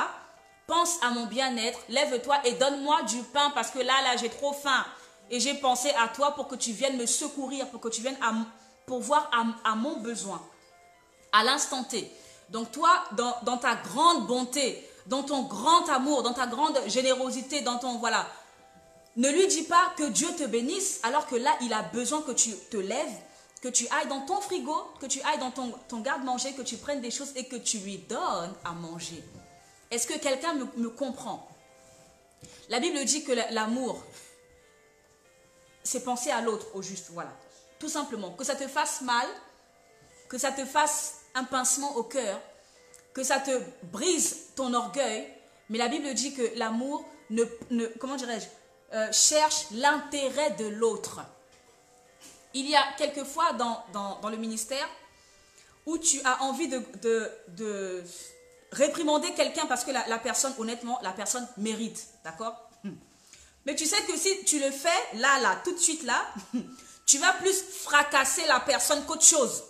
pense à mon bien-être, lève-toi et donne-moi du pain parce que là, j'ai trop faim. Et j'ai pensé à toi pour que tu viennes me secourir, pour que tu viennes pourvoir à mon besoin, à l'instant T. Donc toi, dans ta grande bonté, dans ton grand amour, dans ta grande générosité, dans ton, voilà, ne lui dis pas que Dieu te bénisse, alors que là, il a besoin que tu te lèves, que tu ailles dans ton frigo, que tu ailles dans ton garde-manger, que tu prennes des choses et que tu lui donnes à manger. Est-ce que quelqu'un me comprend? La Bible dit que l'amour, c'est penser à l'autre au juste, voilà. Tout simplement, que ça te fasse mal, que ça te fasse un pincement au cœur, que ça te brise ton orgueil, mais la Bible dit que l'amour comment dirais-je, cherche l'intérêt de l'autre. Il y a quelquefois dans le ministère où tu as envie de réprimander quelqu'un parce que la personne, honnêtement, la personne mérite, d'accord? Mais tu sais que si tu le fais, là, tout de suite, là, tu vas plus fracasser la personne qu'autre chose.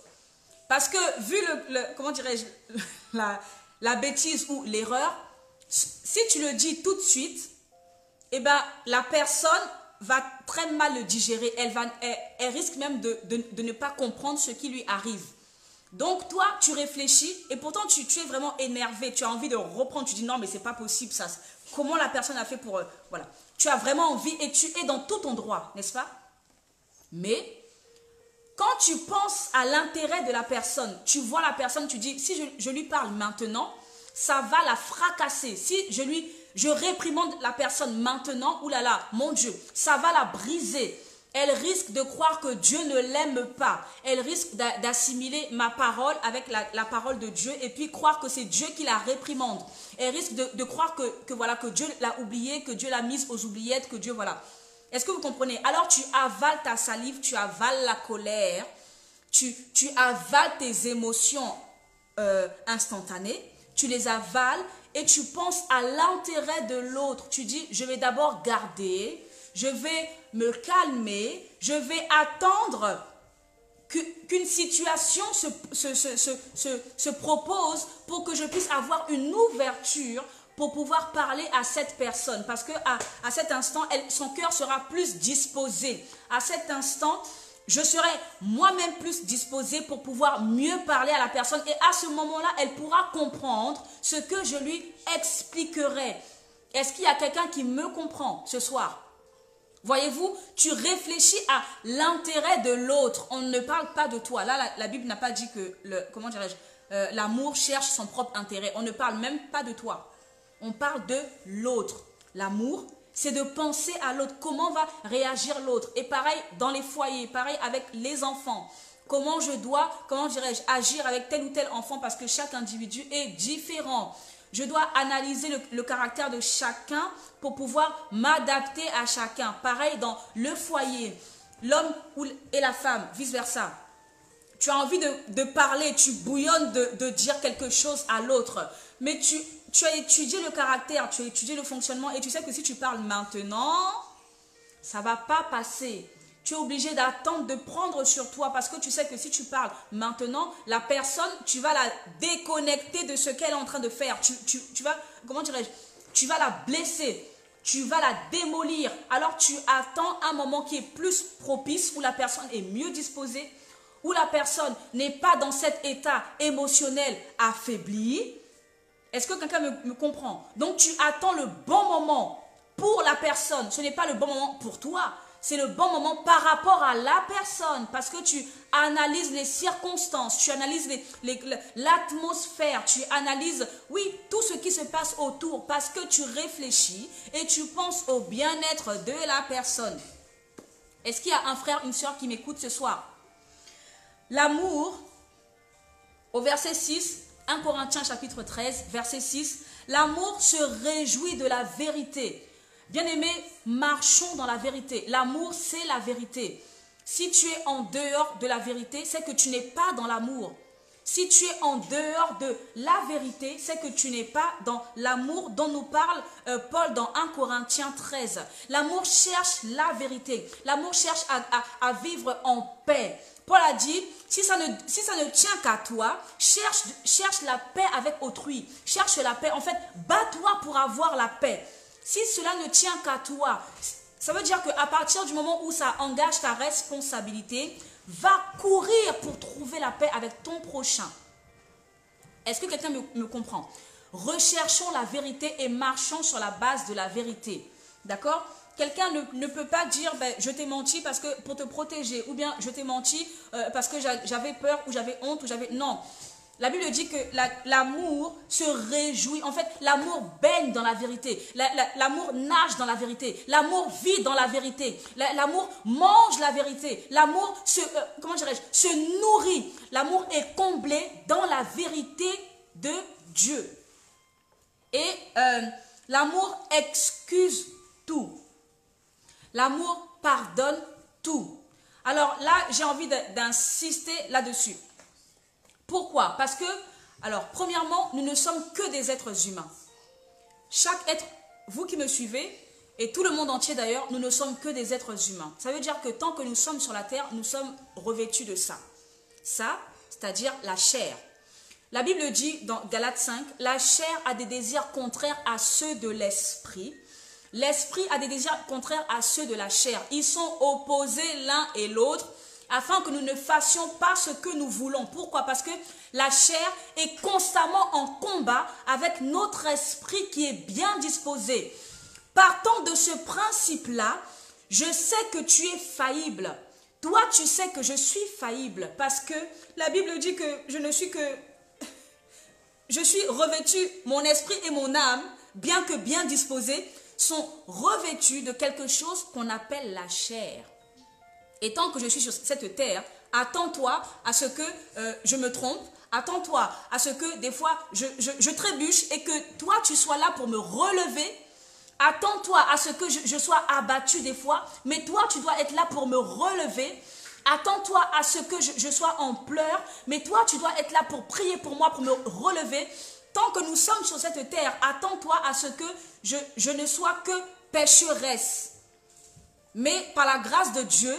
Parce que vu comment dirais-je, la bêtise ou l'erreur, si tu le dis tout de suite, eh ben, la personne va très mal le digérer. Elle risque même de ne pas comprendre ce qui lui arrive. Donc, toi, tu réfléchis et pourtant, tu es vraiment énervé. Tu as envie de reprendre. Tu dis non, mais c'est pas possible ça. Comment la personne a fait pour... voilà. Tu as vraiment envie et tu es dans tout ton droit, n'est-ce pas? Mais... quand tu penses à l'intérêt de la personne, tu vois la personne, tu dis, si je lui parle maintenant, ça va la fracasser. Si je réprimande la personne maintenant, oulala, mon Dieu, ça va la briser. Elle risque de croire que Dieu ne l'aime pas. Elle risque d'assimiler ma parole avec la parole de Dieu et puis croire que c'est Dieu qui la réprimande. Elle risque de croire que Dieu l'a oubliée, que Dieu l'a mise aux oubliettes, que Dieu, voilà. Est-ce que vous comprenez? Alors tu avales ta salive, tu avales la colère, tu avales tes émotions instantanées, tu les avales et tu penses à l'intérêt de l'autre. Tu dis, je vais d'abord garder, je vais me calmer, je vais attendre qu'une situation se propose pour que je puisse avoir une ouverture pour pouvoir parler à cette personne. Parce qu'à cet instant, son cœur sera plus disposé. À cet instant, je serai moi-même plus disposée pour pouvoir mieux parler à la personne. Et à ce moment-là, elle pourra comprendre ce que je lui expliquerai. Est-ce qu'il y a quelqu'un qui me comprend ce soir? Voyez-vous, tu réfléchis à l'intérêt de l'autre. On ne parle pas de toi. Là, la Bible n'a pas dit que, comment dirais-je, l'amour cherche son propre intérêt. On ne parle même pas de toi. On parle de l'autre. L'amour, c'est de penser à l'autre. Comment va réagir l'autre? Et pareil dans les foyers, pareil avec les enfants. Comment je dois, comment dirais-je, agir avec tel ou tel enfant parce que chaque individu est différent. Je dois analyser le caractère de chacun pour pouvoir m'adapter à chacun. Pareil dans le foyer, l'homme et la femme, vice-versa. Tu as envie de parler, tu bouillonnes de dire quelque chose à l'autre. Mais tu as étudié le caractère, tu as étudié le fonctionnement et tu sais que si tu parles maintenant, ça ne va pas passer. Tu es obligé d'attendre, de prendre sur toi parce que tu sais que si tu parles maintenant, la personne, tu vas la déconnecter de ce qu'elle est en train de faire. Tu vas, comment dirais-je, tu vas la blesser, tu vas la démolir. Alors tu attends un moment qui est plus propice où la personne est mieux disposée, où la personne n'est pas dans cet état émotionnel affaibli. Est-ce que quelqu'un me comprend? Donc tu attends le bon moment pour la personne. Ce n'est pas le bon moment pour toi. C'est le bon moment par rapport à la personne parce que tu analyses les circonstances, tu analyses l'atmosphère, tu analyses, oui, tout ce qui se passe autour parce que tu réfléchis et tu penses au bien-être de la personne. Est-ce qu'il y a un frère, une soeur qui m'écoute ce soir? L'amour, au verset 6, 1 Corinthiens chapitre 13, verset 6, l'amour se réjouit de la vérité. Bien-aimés, marchons dans la vérité. L'amour, c'est la vérité. Si tu es en dehors de la vérité, c'est que tu n'es pas dans l'amour. Si tu es en dehors de la vérité, c'est que tu n'es pas dans l'amour dont nous parle Paul dans 1 Corinthiens 13. L'amour cherche la vérité. L'amour cherche à vivre en paix. Paul a dit, si ça ne tient qu'à toi, cherche la paix avec autrui. Cherche la paix. En fait, bats-toi pour avoir la paix. Si cela ne tient qu'à toi, ça veut dire qu'à partir du moment où ça engage ta responsabilité, va courir pour trouver la paix avec ton prochain. Est-ce que quelqu'un me comprend? Recherchons la vérité et marchons sur la base de la vérité. D'accord? Quelqu'un ne peut pas dire ben, je t'ai menti parce que pour te protéger ou bien je t'ai menti parce que j'avais peur ou j'avais honte ou j'avais... Non. La Bible dit que l'amour se réjouit. En fait, l'amour baigne dans la vérité. L'amour nage dans la vérité. L'amour vit dans la vérité. L'amour mange la vérité. L'amour se nourrit. L'amour est comblé dans la vérité de Dieu. Et l'amour excuse tout. L'amour pardonne tout. Alors là, j'ai envie d'insister là-dessus. Pourquoi? Parce que, alors, premièrement, nous ne sommes que des êtres humains. Chaque être, vous qui me suivez, et tout le monde entier d'ailleurs, nous ne sommes que des êtres humains. Ça veut dire que tant que nous sommes sur la terre, nous sommes revêtus de ça. Ça, c'est-à-dire la chair. La Bible dit dans Galates 5, la chair a des désirs contraires à ceux de l'esprit. L'esprit a des désirs contraires à ceux de la chair. Ils sont opposés l'un et l'autre, afin que nous ne fassions pas ce que nous voulons. Pourquoi? Parce que la chair est constamment en combat avec notre esprit qui est bien disposé. Partant de ce principe-là, je sais que tu es faillible. Toi, tu sais que je suis faillible parce que la Bible dit que je suis revêtu, mon esprit et mon âme, bien que bien disposés, sont revêtus de quelque chose qu'on appelle la chair. Et tant que je suis sur cette terre, attends-toi à ce que je me trompe, attends-toi à ce que des fois je trébuche et que toi tu sois là pour me relever. Attends-toi à ce que je sois abattu des fois, mais toi tu dois être là pour me relever. Attends-toi à ce que je sois en pleurs, mais toi tu dois être là pour prier pour moi, pour me relever. Tant que nous sommes sur cette terre, attends-toi à ce que je ne sois que pécheresse. Mais par la grâce de Dieu,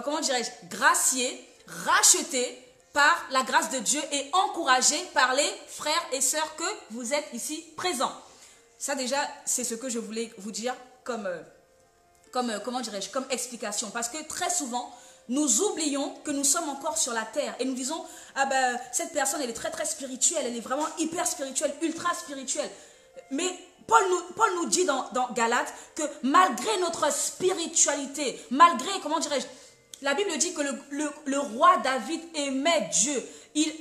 comment dirais-je, gracié, racheté par la grâce de Dieu et encouragé par les frères et sœurs que vous êtes ici présents. Ça déjà, c'est ce que je voulais vous dire comme explication. Parce que très souvent, nous oublions que nous sommes encore sur la terre et nous disons, ah ben, cette personne, elle est très très spirituelle, elle est vraiment hyper spirituelle, ultra spirituelle. Mais Paul nous dit dans Galates que malgré notre spiritualité, malgré, comment dirais-je, la Bible dit que le roi David aimait Dieu.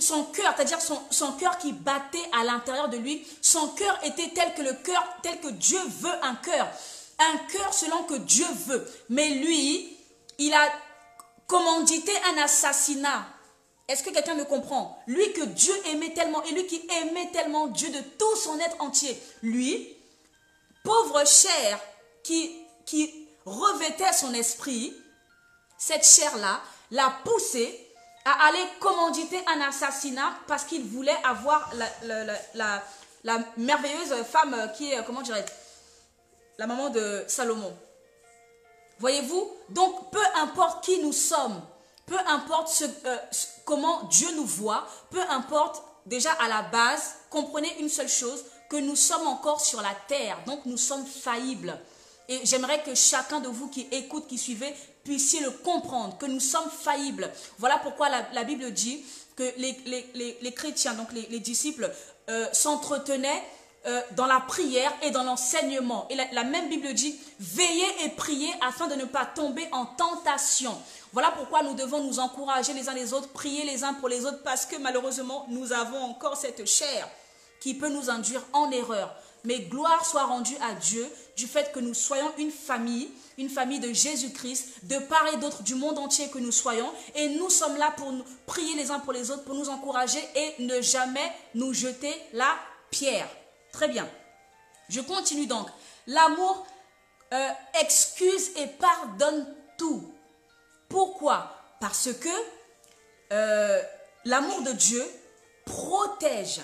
Son cœur, c'est-à-dire son cœur qui battait à l'intérieur de lui, son cœur était tel que Dieu veut un cœur. Un cœur selon que Dieu veut. Mais lui, il a commandité un assassinat. Est-ce que quelqu'un me comprend? Lui que Dieu aimait tellement, et lui qui aimait tellement Dieu de tout son être entier. Lui, pauvre chair qui revêtait son esprit, cette chair-là l'a poussé à aller commanditer un assassinat parce qu'il voulait avoir la merveilleuse femme qui est, comment dirais-je, la maman de Salomon. Voyez-vous? Donc, peu importe qui nous sommes, peu importe comment Dieu nous voit, peu importe, déjà à la base, comprenez une seule chose, que nous sommes encore sur la terre, donc nous sommes faillibles. Et j'aimerais que chacun de vous qui écoute, qui suivez, puissiez le comprendre, que nous sommes faillibles. Voilà pourquoi la Bible dit que les chrétiens, donc les disciples, s'entretenaient dans la prière et dans l'enseignement. Et la même Bible dit, veillez et priez afin de ne pas tomber en tentation. Voilà pourquoi nous devons nous encourager les uns les autres, prier les uns pour les autres, parce que malheureusement, nous avons encore cette chair qui peut nous induire en erreur. Mais gloire soit rendue à Dieu du fait que nous soyons une famille de Jésus-Christ, de part et d'autre du monde entier que nous soyons. Et nous sommes là pour nous prier les uns pour les autres, pour nous encourager et ne jamais nous jeter la pierre. Très bien. Je continue donc. L'amour excuse et pardonne tout. Pourquoi? Parce que l'amour de Dieu protège.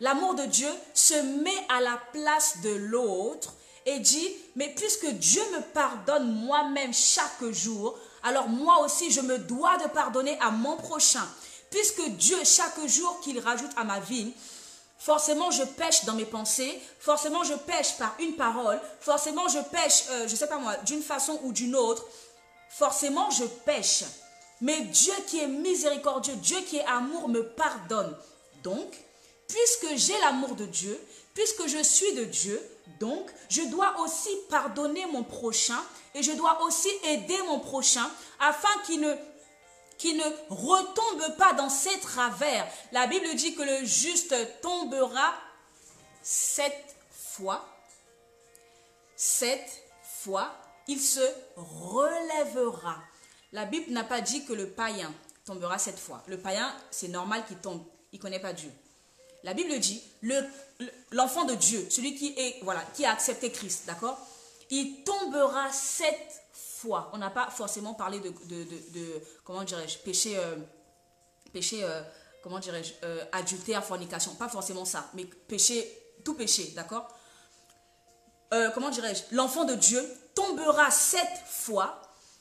L'amour de Dieu se met à la place de l'autre et dit, mais puisque Dieu me pardonne moi-même chaque jour, alors moi aussi je me dois de pardonner à mon prochain. Puisque Dieu, chaque jour qu'il rajoute à ma vie, forcément je pêche dans mes pensées, forcément je pêche par une parole, forcément je pêche, je ne sais pas moi, d'une façon ou d'une autre, forcément je pêche. Mais Dieu qui est miséricordieux, Dieu qui est amour me pardonne. Donc, puisque j'ai l'amour de Dieu, puisque je suis de Dieu, donc je dois aussi pardonner mon prochain et je dois aussi aider mon prochain afin qu'il ne retombe pas dans ses travers. La Bible dit que le juste tombera 7 fois. 7 fois, il se relèvera. La Bible n'a pas dit que le païen tombera 7 fois. Le païen, c'est normal qu'il tombe. Il ne connaît pas Dieu. La Bible dit, l'enfant de Dieu, celui qui a accepté Christ, d'accord? Il tombera 7 fois. On n'a pas forcément parlé de comment dirais-je, péché, comment dirais-je, adultère, fornication. Pas forcément ça, mais tout péché, d'accord? Comment dirais-je, l'enfant de Dieu tombera 7 fois.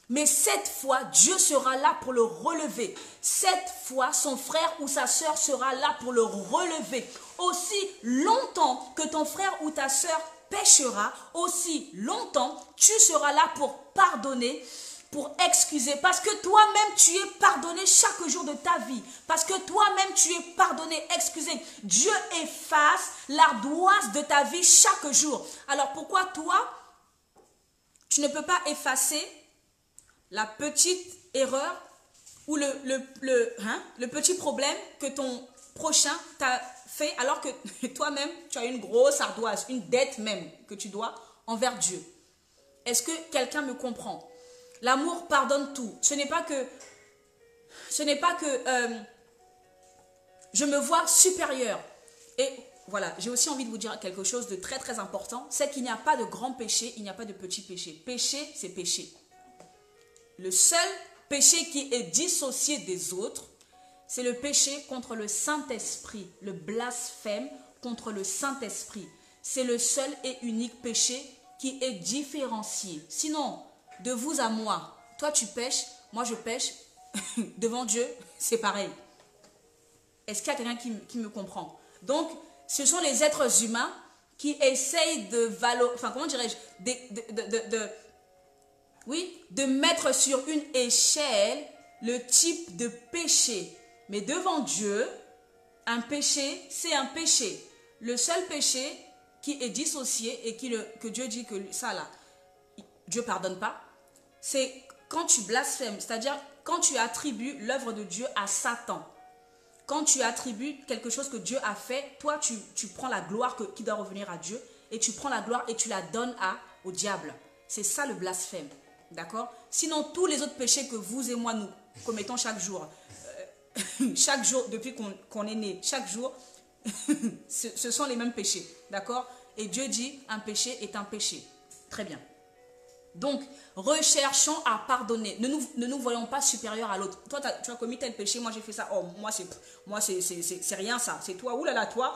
Mais 7 fois, Dieu sera là pour le relever. 7 fois, son frère ou sa sœur sera là pour le relever. Aussi longtemps que ton frère ou ta sœur péchera, aussi longtemps tu seras là pour pardonner, pour excuser. Parce que toi-même, tu es pardonné chaque jour de ta vie. Parce que toi-même, tu es pardonné, excusé. Dieu efface l'ardoise de ta vie chaque jour. Alors pourquoi toi, tu ne peux pas effacer la petite erreur ou le petit problème que ton prochain t'a fait alors que toi-même, tu as une grosse ardoise, une dette même que tu dois envers Dieu. Est-ce que quelqu'un me comprend? L'amour pardonne tout. Ce n'est pas que je me vois supérieur. Et voilà, j'ai aussi envie de vous dire quelque chose de très très important, c'est qu'il n'y a pas de grand péché, il n'y a pas de petit péché. Péché, c'est péché. Le seul péché qui est dissocié des autres, c'est le péché contre le Saint-Esprit, le blasphème contre le Saint-Esprit. C'est le seul et unique péché qui est différencié. Sinon, de vous à moi, toi tu pêches, moi je pêche, devant Dieu, c'est pareil. Est-ce qu'il y a quelqu'un qui me comprend? Donc, ce sont les êtres humains qui essayent de comment dirais-je, de mettre sur une échelle le type de péché. Mais devant Dieu, un péché, c'est un péché. Le seul péché qui est dissocié et que Dieu dit que ça là, Dieu ne pardonne pas, c'est quand tu blasphèmes, c'est-à-dire quand tu attribues l'œuvre de Dieu à Satan. Quand tu attribues quelque chose que Dieu a fait, toi tu prends la gloire qui doit revenir à Dieu et tu prends la gloire et tu la donnes au diable. C'est ça le blasphème, d'accord? Sinon tous les autres péchés que vous et moi nous commettons chaque jour, depuis qu'on est né, chaque jour, ce sont les mêmes péchés, d'accord? Et Dieu dit un péché est un péché. Très bien. Donc, recherchons à pardonner. Ne nous voyons pas supérieurs à l'autre. Toi, tu as commis tel péché, moi j'ai fait ça. Oh, moi c'est rien ça. C'est toi, oulala, toi.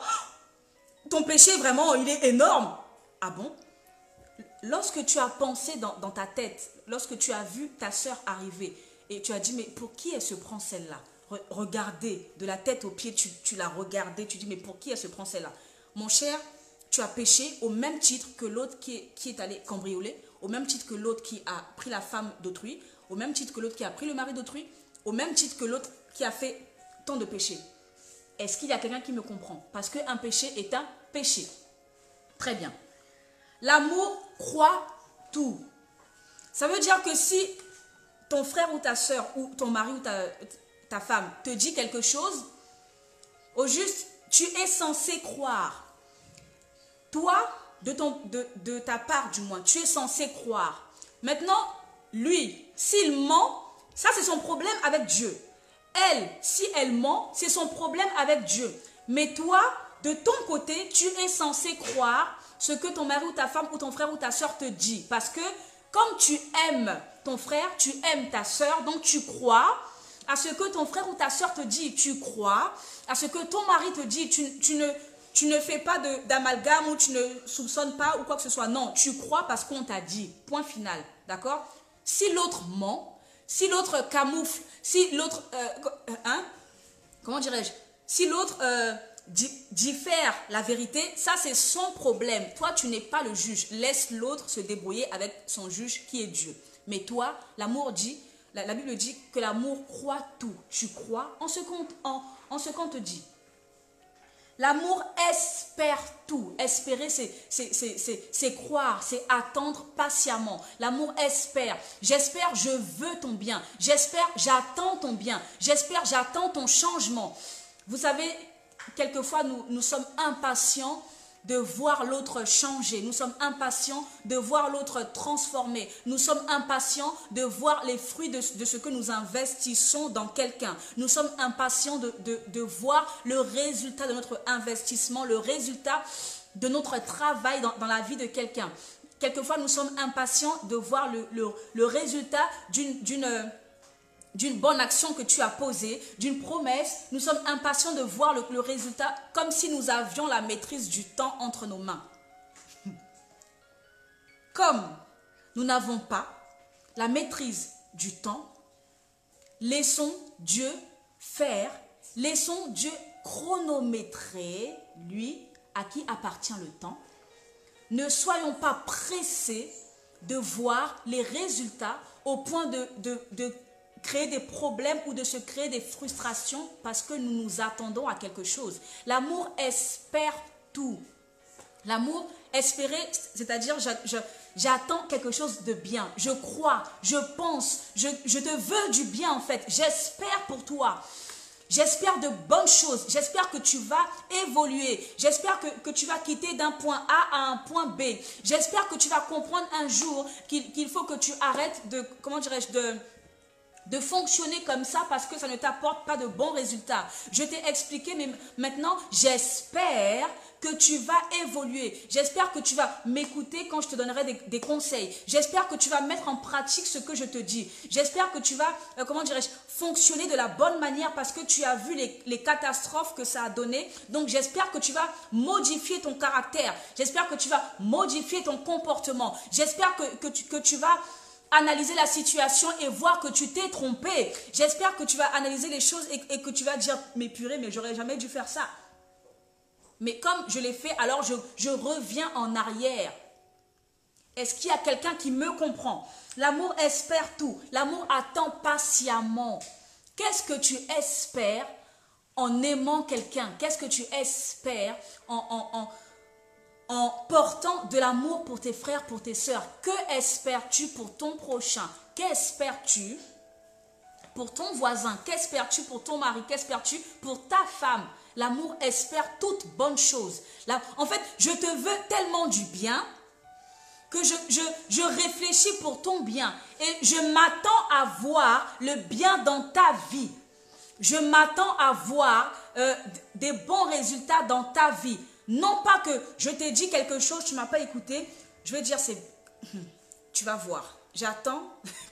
Ton péché, vraiment, il est énorme. Ah bon? Lorsque tu as pensé dans ta tête, lorsque tu as vu ta soeur arriver, et tu as dit, mais pour qui elle se prend celle-là? Regardez, de la tête aux pieds, tu l'as regardée, tu dis, mais pour qui elle se prend celle-là? Mon cher, tu as péché au même titre que l'autre qui est allé cambrioler, au même titre que l'autre qui a pris la femme d'autrui, au même titre que l'autre qui a pris le mari d'autrui, au même titre que l'autre qui a fait tant de péchés. Est-ce qu'il y a quelqu'un qui me comprend? Parce qu'un péché est un péché. Très bien. L'amour croit tout. Ça veut dire que si ton frère ou ta soeur ou ton mari ou ta femme te dit quelque chose, au juste, tu es censé croire. Toi, de ta part du moins, tu es censé croire. Maintenant, lui, s'il ment, ça c'est son problème avec Dieu. Elle, si elle ment, c'est son problème avec Dieu. Mais toi, de ton côté, tu es censé croire ce que ton mari ou ta femme ou ton frère ou ta soeur te dit. Parce que comme tu aimes ton frère, tu aimes ta soeur, donc tu crois à ce que ton frère ou ta soeur te dit. Tu crois à ce que ton mari te dit. Tu ne fais pas d'amalgame ou tu ne soupçonnes pas ou quoi que ce soit. Non, tu crois parce qu'on t'a dit. Point final. D'accord? Si l'autre ment, si l'autre camoufle, si l'autre... comment dirais-je? Si l'autre diffère la vérité, ça c'est son problème. Toi, tu n'es pas le juge. Laisse l'autre se débrouiller avec son juge qui est Dieu. Mais toi, l'amour dit, la Bible dit que l'amour croit tout. Tu crois en ce qu'on te dit. L'amour espère tout. Espérer, c'est croire, c'est attendre patiemment. L'amour espère. J'espère, je veux ton bien. J'espère, j'attends ton bien. J'espère, j'attends ton changement. Vous savez, quelquefois, nous sommes impatients de voir l'autre changer. Nous sommes impatients de voir l'autre transformer. Nous sommes impatients de voir les fruits de ce que nous investissons dans quelqu'un. Nous sommes impatients de voir le résultat de notre investissement, le résultat de notre travail dans la vie de quelqu'un. Quelquefois, nous sommes impatients de voir le résultat d'une bonne action que tu as posée, d'une promesse. Nous sommes impatients de voir le résultat comme si nous avions la maîtrise du temps entre nos mains. Comme nous n'avons pas la maîtrise du temps, laissons Dieu faire, laissons Dieu chronométrer, lui à qui appartient le temps. Ne soyons pas pressés de voir les résultats au point de créer des problèmes ou de se créer des frustrations parce que nous nous attendons à quelque chose. L'amour espère tout. L'amour espérer, c'est-à-dire j'attends quelque chose de bien. Je crois, je pense, je te veux du bien en fait. J'espère pour toi. J'espère de bonnes choses. J'espère que tu vas évoluer. J'espère que tu vas quitter d'un point A à un point B. J'espère que tu vas comprendre un jour qu'il faut que tu arrêtes de, comment dirais-je, de fonctionner comme ça parce que ça ne t'apporte pas de bons résultats. Je t'ai expliqué, mais maintenant, j'espère que tu vas évoluer. J'espère que tu vas m'écouter quand je te donnerai des conseils. J'espère que tu vas mettre en pratique ce que je te dis. J'espère que tu vas, comment dirais-je, fonctionner de la bonne manière parce que tu as vu les catastrophes que ça a donné. Donc, j'espère que tu vas modifier ton caractère. J'espère que tu vas modifier ton comportement. J'espère que tu vas analyser la situation et voir que tu t'es trompé. J'espère que tu vas analyser les choses et que tu vas dire, mais purée, mais j'aurais jamais dû faire ça. Mais comme je l'ai fait, alors je reviens en arrière. Est-ce qu'il y a quelqu'un qui me comprend? L'amour espère tout. L'amour attend patiemment. Qu'est-ce que tu espères en aimant quelqu'un? Qu'est-ce que tu espères en portant de l'amour pour tes frères, pour tes sœurs? Que espères-tu pour ton prochain? Qu'espères-tu pour ton voisin? Qu'espères-tu pour ton mari? Qu'espères-tu pour ta femme? L'amour espère toute bonne chose. En fait, je te veux tellement du bien que je réfléchis pour ton bien et je m'attends à voir le bien dans ta vie. Je m'attends à voir des bons résultats dans ta vie. Non pas que je t'ai dit quelque chose, tu ne m'as pas écouté. Je vais dire, tu vas voir. J'attends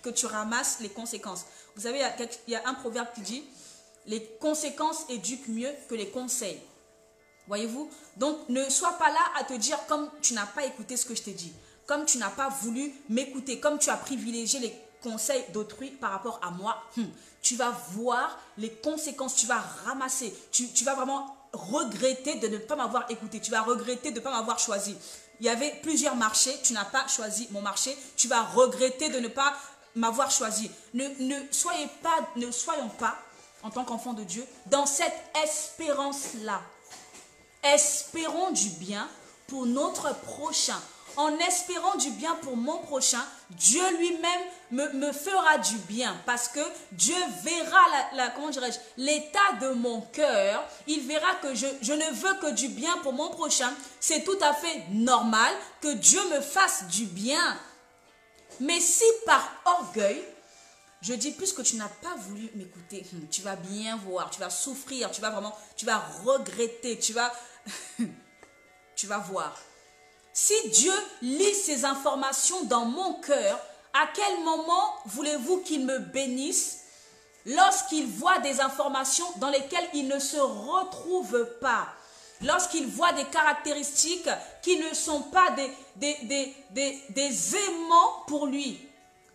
que tu ramasses les conséquences. Vous savez, il y a un proverbe qui dit, les conséquences éduquent mieux que les conseils. Voyez-vous? Donc, ne sois pas là à te dire comme tu n'as pas écouté ce que je t'ai dit. Comme tu n'as pas voulu m'écouter. Comme tu as privilégié les conseils d'autrui par rapport à moi. Tu vas voir les conséquences. Tu vas ramasser. Tu vas vraiment regretter de ne pas m'avoir écouté. Tu vas regretter de ne pas m'avoir choisi. Il y avait plusieurs marchés. Tu n'as pas choisi mon marché. Tu vas regretter de ne pas m'avoir choisi. Ne soyons pas, en tant qu'enfants de Dieu, dans cette espérance-là. Espérons du bien pour notre prochain. En espérant du bien pour mon prochain, Dieu lui-même me fera du bien parce que Dieu verra comment dirais-je, l'état de mon cœur. Il verra que je ne veux que du bien pour mon prochain. C'est tout à fait normal que Dieu me fasse du bien. Mais si par orgueil, je dis, puisque tu n'as pas voulu m'écouter, tu vas bien voir, tu vas souffrir, tu vas regretter, tu vas voir. Si Dieu lit ces informations dans mon cœur, à quel moment voulez-vous qu'il me bénisse lorsqu'il voit des informations dans lesquelles il ne se retrouve pas? Lorsqu'il voit des caractéristiques qui ne sont pas des aimants pour lui.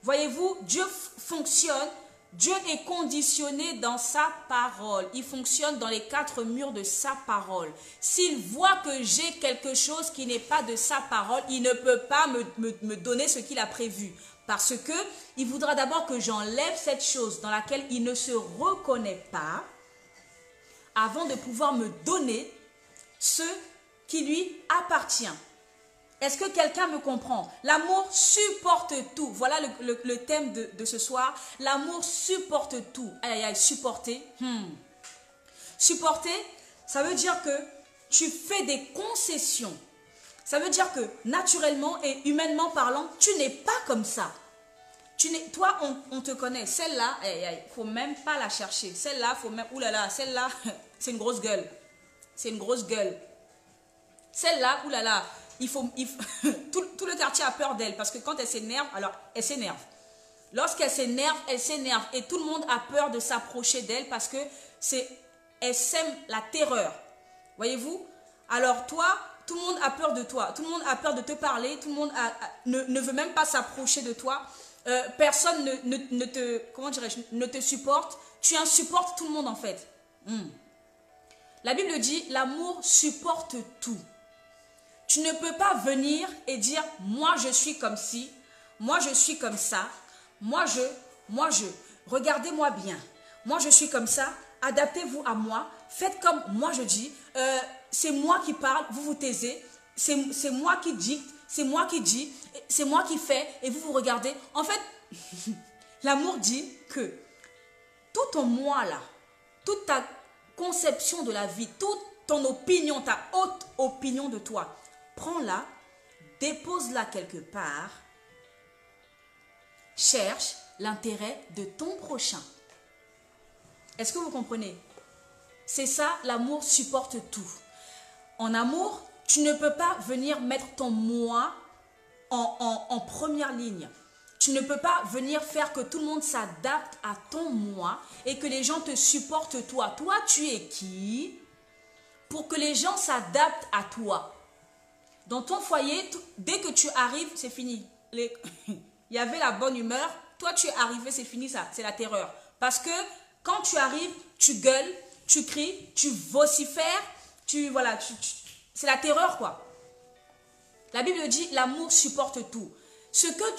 Voyez-vous, Dieu fonctionne, Dieu est conditionné dans sa parole. Il fonctionne dans les 4 murs de sa parole. S'il voit que j'ai quelque chose qui n'est pas de sa parole, il ne peut pas me donner ce qu'il a prévu. Parce que il voudra d'abord que j'enlève cette chose dans laquelle il ne se reconnaît pas avant de pouvoir me donner ce qui lui appartient. Est-ce que quelqu'un me comprend? L'amour supporte tout. Voilà le thème de ce soir. L'amour supporte tout. Aïe, aïe, aïe, supporter. Supporter, ça veut dire que tu fais des concessions. Ça veut dire que naturellement et humainement parlant, tu n'es pas comme ça. Toi, on te connaît. Celle-là, il ne faut même pas la chercher. Celle-là, il faut même... Oulala, celle-là, c'est une grosse gueule. C'est une grosse gueule. Celle-là, oulala, tout le quartier a peur d'elle parce que quand elle s'énerve, alors elle s'énerve. Lorsqu'elle s'énerve, elle s'énerve et tout le monde a peur de s'approcher d'elle parce que elle sème la terreur. Voyez-vous? Alors toi, tout le monde a peur de toi. Tout le monde a peur de te parler. Tout le monde ne veut même pas s'approcher de toi. Personne ne te supporte. Tu insupportes tout le monde en fait. La Bible dit, l'amour supporte tout. Tu ne peux pas venir et dire, moi je suis comme ci, moi je suis comme ça, moi je, regardez-moi bien, moi je suis comme ça, adaptez-vous à moi, faites comme moi je dis, c'est moi qui parle, vous vous taisez, c'est moi qui dicte, c'est moi qui dis, c'est moi qui fais et vous vous regardez. En fait, l'amour dit que tout ton moi là, toute ta conception de la vie, toute ton opinion, ta haute opinion de toi, prends-la, dépose-la quelque part, cherche l'intérêt de ton prochain. Est-ce que vous comprenez? C'est ça, l'amour supporte tout. En amour, tu ne peux pas venir mettre ton moi en première ligne. Tu ne peux pas venir faire que tout le monde s'adapte à ton moi et que les gens te supportent toi. Toi, tu es qui pour que les gens s'adaptent à toi? Dans ton foyer, dès que tu arrives, c'est fini. Il y avait la bonne humeur. Toi, tu es arrivé, c'est fini ça. C'est la terreur. Parce que quand tu arrives, tu gueules, tu cries, tu vocifères. C'est la terreur quoi. La Bible dit, l'amour supporte tout. Ce que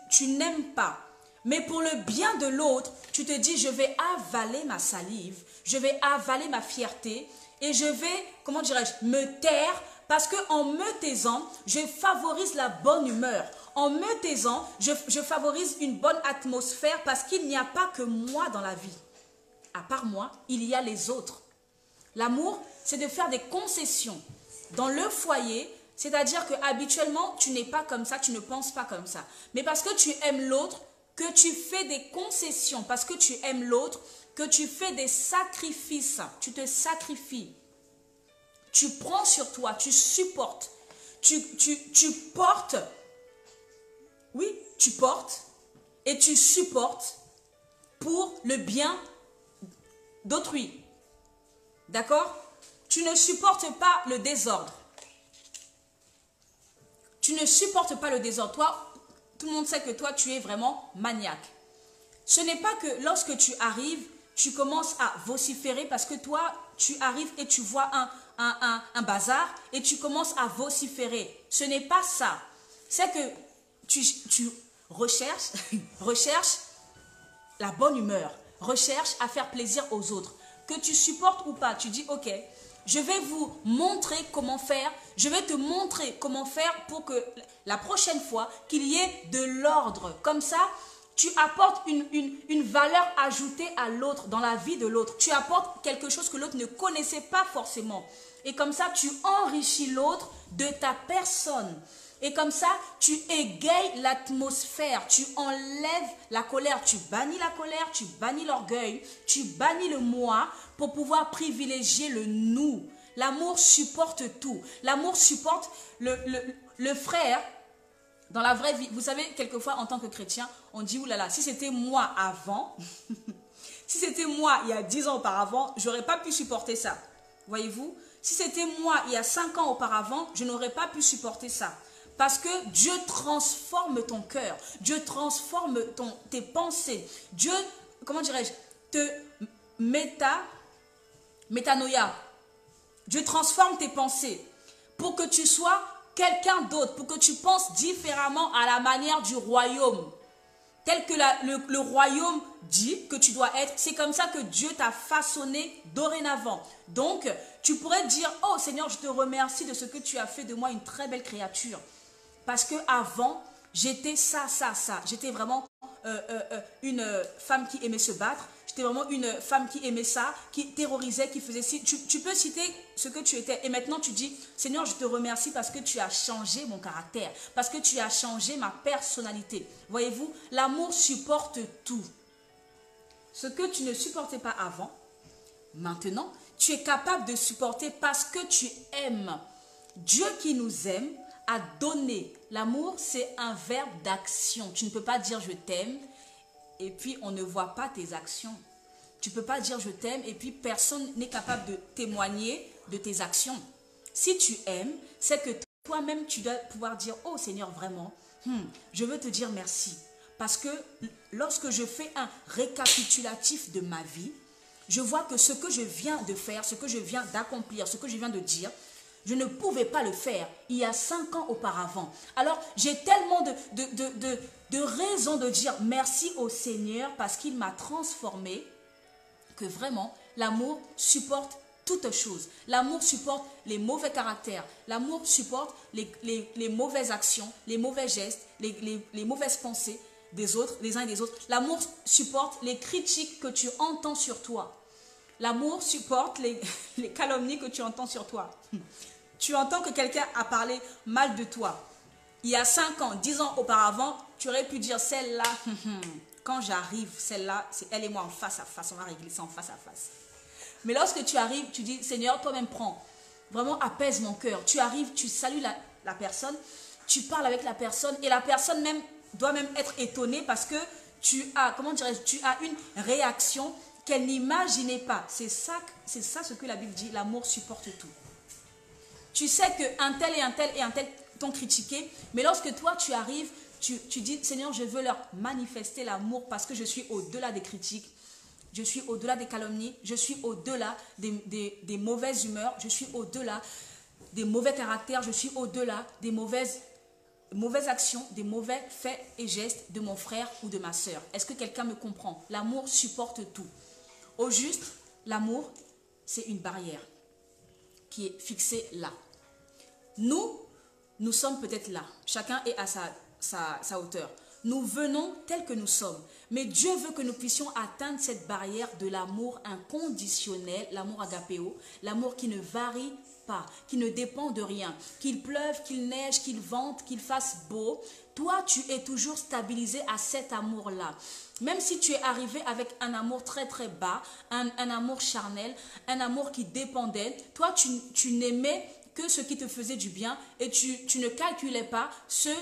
tu n'aimes pas, Mais pour le bien de l'autre, tu te dis, je vais avaler ma salive, je vais avaler ma fierté et je vais, comment dirais-je, me taire parce qu'en me taisant, je favorise la bonne humeur. En me taisant, je favorise une bonne atmosphère parce qu'il n'y a pas que moi dans la vie. À part moi, il y a les autres. L'amour, c'est de faire des concessions dans le foyer, c'est-à-dire que habituellement, tu n'es pas comme ça, tu ne penses pas comme ça. Mais parce que tu aimes l'autre, que tu fais des concessions, parce que tu aimes l'autre, que tu fais des sacrifices, tu te sacrifies. Tu prends sur toi, tu supportes, tu portes, oui, tu portes et tu supportes pour le bien d'autrui. D'accord? Tu ne supportes pas le désordre. Tu ne supportes pas le désordre. Toi, tout le monde sait que toi, tu es vraiment maniaque. Ce n'est pas que lorsque tu arrives, tu commences à vociférer parce que toi, tu arrives et tu vois un bazar et tu commences à vociférer. Ce n'est pas ça. C'est que tu recherches, recherches la bonne humeur, recherches à faire plaisir aux autres. Que tu supportes ou pas, tu dis ok, je vais vous montrer comment faire, je vais te montrer comment faire pour que la prochaine fois qu'il y ait de l'ordre. Comme ça, tu apportes une valeur ajoutée à l'autre, dans la vie de l'autre. Tu apportes quelque chose que l'autre ne connaissait pas forcément. Et comme ça, tu enrichis l'autre de ta personne. Et comme ça, tu égayes l'atmosphère, tu enlèves la colère, tu bannis la colère, tu bannis l'orgueil, tu bannis le moi pour pouvoir privilégier le nous. L'amour supporte tout. L'amour supporte le frère dans la vraie vie. Vous savez, quelquefois, en tant que chrétien, on dit, oulala, si c'était moi avant, si c'était moi il y a 10 ans auparavant, j'aurais pas pu supporter ça. Voyez-vous? Si c'était moi il y a 5 ans auparavant, je n'aurais pas pu supporter ça. Parce que Dieu transforme ton cœur. Dieu transforme tes pensées. Dieu, comment dirais-je, te métanoïa. Dieu transforme tes pensées pour que tu sois quelqu'un d'autre, pour que tu penses différemment à la manière du royaume. Tel que le royaume dit que tu dois être, c'est comme ça que Dieu t'a façonné dorénavant. Donc, tu pourrais dire, oh Seigneur, je te remercie de ce que tu as fait de moi une très belle créature. Parce que avant, j'étais ça. J'étais vraiment une femme qui aimait se battre. J'étais vraiment une femme qui aimait ça, qui terrorisait, qui faisait ci. Tu peux citer ce que tu étais. Et maintenant, tu dis, Seigneur, je te remercie parce que tu as changé mon caractère. Parce que tu as changé ma personnalité. Voyez-vous, l'amour supporte tout. Ce que tu ne supportais pas avant, maintenant, tu es capable de supporter parce que tu aimes. Dieu qui nous aime a donné. L'amour, c'est un verbe d'action. Tu ne peux pas dire je t'aime et puis on ne voit pas tes actions. Tu ne peux pas dire je t'aime et puis personne n'est capable de témoigner de tes actions. Si tu aimes, c'est que toi-même tu dois pouvoir dire oh Seigneur vraiment, je veux te dire merci. Parce que lorsque je fais un récapitulatif de ma vie, je vois que ce que je viens de faire, ce que je viens d'accomplir, ce que je viens de dire, je ne pouvais pas le faire il y a 5 ans auparavant. Alors, j'ai tellement de raisons de dire merci au Seigneur parce qu'il m'a transformé que vraiment, l'amour supporte toutes choses. L'amour supporte les mauvais caractères. L'amour supporte les mauvaises actions, les mauvais gestes, les mauvaises pensées des autres, des uns et des autres. L'amour supporte les critiques que tu entends sur toi. L'amour supporte les calomnies que tu entends sur toi. Tu entends que quelqu'un a parlé mal de toi. Il y a 5 ans, 10 ans auparavant, tu aurais pu dire celle-là, quand j'arrive, celle-là, c'est elle et moi en face à face, on va régler ça en face à face. Mais lorsque tu arrives, tu dis Seigneur, toi-même prends, vraiment apaise mon cœur. Tu arrives, tu salues la personne, tu parles avec la personne et la personne même doit même être étonnée parce que tu as, comment dirais-je, tu as une réaction qu'elle n'imaginait pas. C'est ça ce que la Bible dit, l'amour supporte tout. Tu sais qu'un tel et un tel et un tel t'ont critiqué, mais lorsque toi tu arrives, tu dis Seigneur, je veux leur manifester l'amour parce que je suis au-delà des critiques, je suis au-delà des calomnies, je suis au-delà des mauvaises humeurs, je suis au-delà des mauvais caractères, je suis au-delà des mauvaises mauvaises actions, des mauvais faits et gestes de mon frère ou de ma sœur. Est-ce que quelqu'un me comprend? L'amour supporte tout. Au juste, l'amour, c'est une barrière qui est fixée là. Nous sommes peut-être là. Chacun est à sa hauteur. Nous venons tels que nous sommes. Mais Dieu veut que nous puissions atteindre cette barrière de l'amour inconditionnel, l'amour agapéo, l'amour qui ne varie pas, qui ne dépend de rien. Qu'il pleuve, qu'il neige, qu'il vente, qu'il fasse beau. Toi, tu es toujours stabilisé à cet amour-là. Même si tu es arrivé avec un amour très très bas, un amour charnel, un amour qui dépendait, toi, tu n'aimais que ce qui te faisait du bien et tu ne calculais pas ceux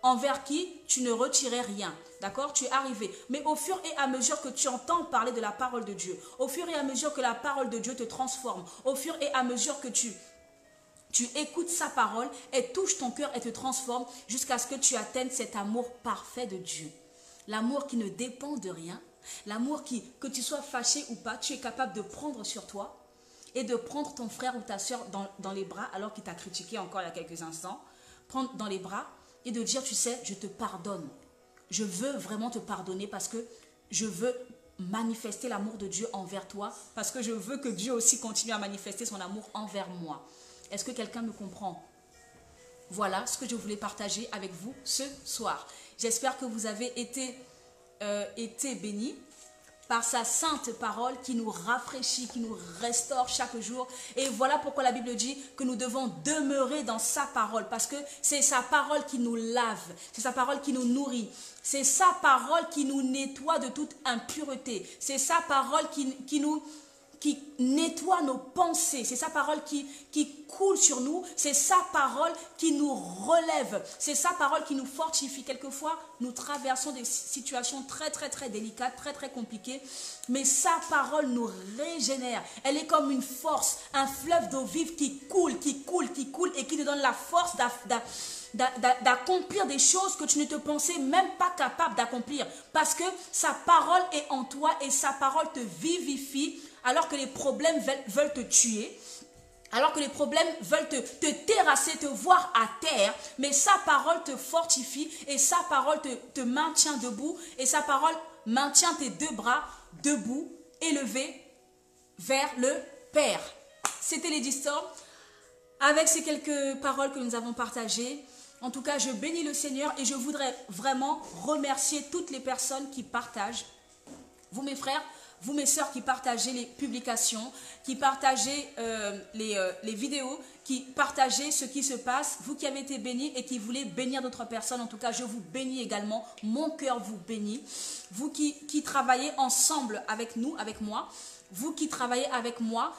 envers qui tu ne retirais rien. D'accord? Tu es arrivé. Mais au fur et à mesure que tu entends parler de la parole de Dieu, au fur et à mesure que la parole de Dieu te transforme, au fur et à mesure que tu écoutes sa parole, elle touche ton cœur et te transforme jusqu'à ce que tu atteignes cet amour parfait de Dieu. L'amour qui ne dépend de rien, l'amour que tu sois fâché ou pas, tu es capable de prendre sur toi et de prendre ton frère ou ta soeur dans les bras alors qu'il t'a critiqué encore il y a quelques instants, prendre dans les bras et de dire, tu sais, je te pardonne. Je veux vraiment te pardonner parce que je veux manifester l'amour de Dieu envers toi, parce que je veux que Dieu aussi continue à manifester son amour envers moi. Est-ce que quelqu'un me comprend? Voilà ce que je voulais partager avec vous ce soir. J'espère que vous avez été bénis par sa sainte parole qui nous rafraîchit, qui nous restaure chaque jour. Et voilà pourquoi la Bible dit que nous devons demeurer dans sa parole, parce que c'est sa parole qui nous lave, c'est sa parole qui nous nourrit, c'est sa parole qui nous nettoie de toute impureté, c'est sa parole qui nettoie nos pensées, c'est sa parole qui coule sur nous, c'est sa parole qui nous relève, c'est sa parole qui nous fortifie. Quelquefois, nous traversons des situations très très très délicates, très très compliquées, mais sa parole nous régénère. Elle est comme une force, un fleuve d'eau vive qui coule et qui te donne la force d'accomplir des choses que tu ne te pensais même pas capable d'accomplir, parce que sa parole est en toi et sa parole te vivifie. Alors que les problèmes veulent te tuer, alors que les problèmes veulent te terrasser, te voir à terre, mais sa parole te fortifie et sa parole te maintient debout et sa parole maintient tes deux bras debout, élevés vers le Père. C'était Lady Storm. Avec ces quelques paroles que nous avons partagées, en tout cas, je bénis le Seigneur et je voudrais vraiment remercier toutes les personnes qui partagent. Vous, mes frères, vous, mes sœurs, qui partagez les publications, qui partagez les vidéos, qui partagez ce qui se passe, vous qui avez été bénis et qui voulez bénir d'autres personnes, en tout cas, je vous bénis également. Mon cœur vous bénit. Vous qui travaillez ensemble avec nous, avec moi, vous qui travaillez avec moi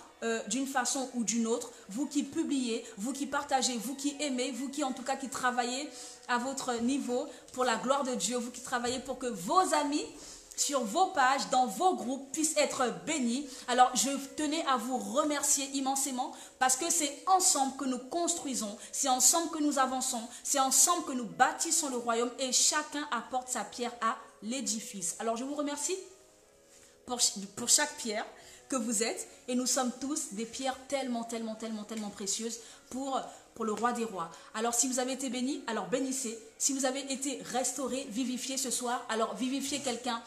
d'une façon ou d'une autre, vous qui publiez, vous qui partagez, vous qui aimez, vous qui en tout cas qui travaillez à votre niveau pour la gloire de Dieu, vous qui travaillez pour que vos amis sur vos pages, dans vos groupes, puissent être bénis. Alors, je tenais à vous remercier immensément parce que c'est ensemble que nous construisons, c'est ensemble que nous avançons, c'est ensemble que nous bâtissons le royaume et chacun apporte sa pierre à l'édifice. Alors, je vous remercie pour chaque pierre que vous êtes et nous sommes tous des pierres tellement précieuses pour le roi des rois. Alors, si vous avez été bénis, alors bénissez. Si vous avez été restauré, vivifié ce soir, alors vivifiez quelqu'un.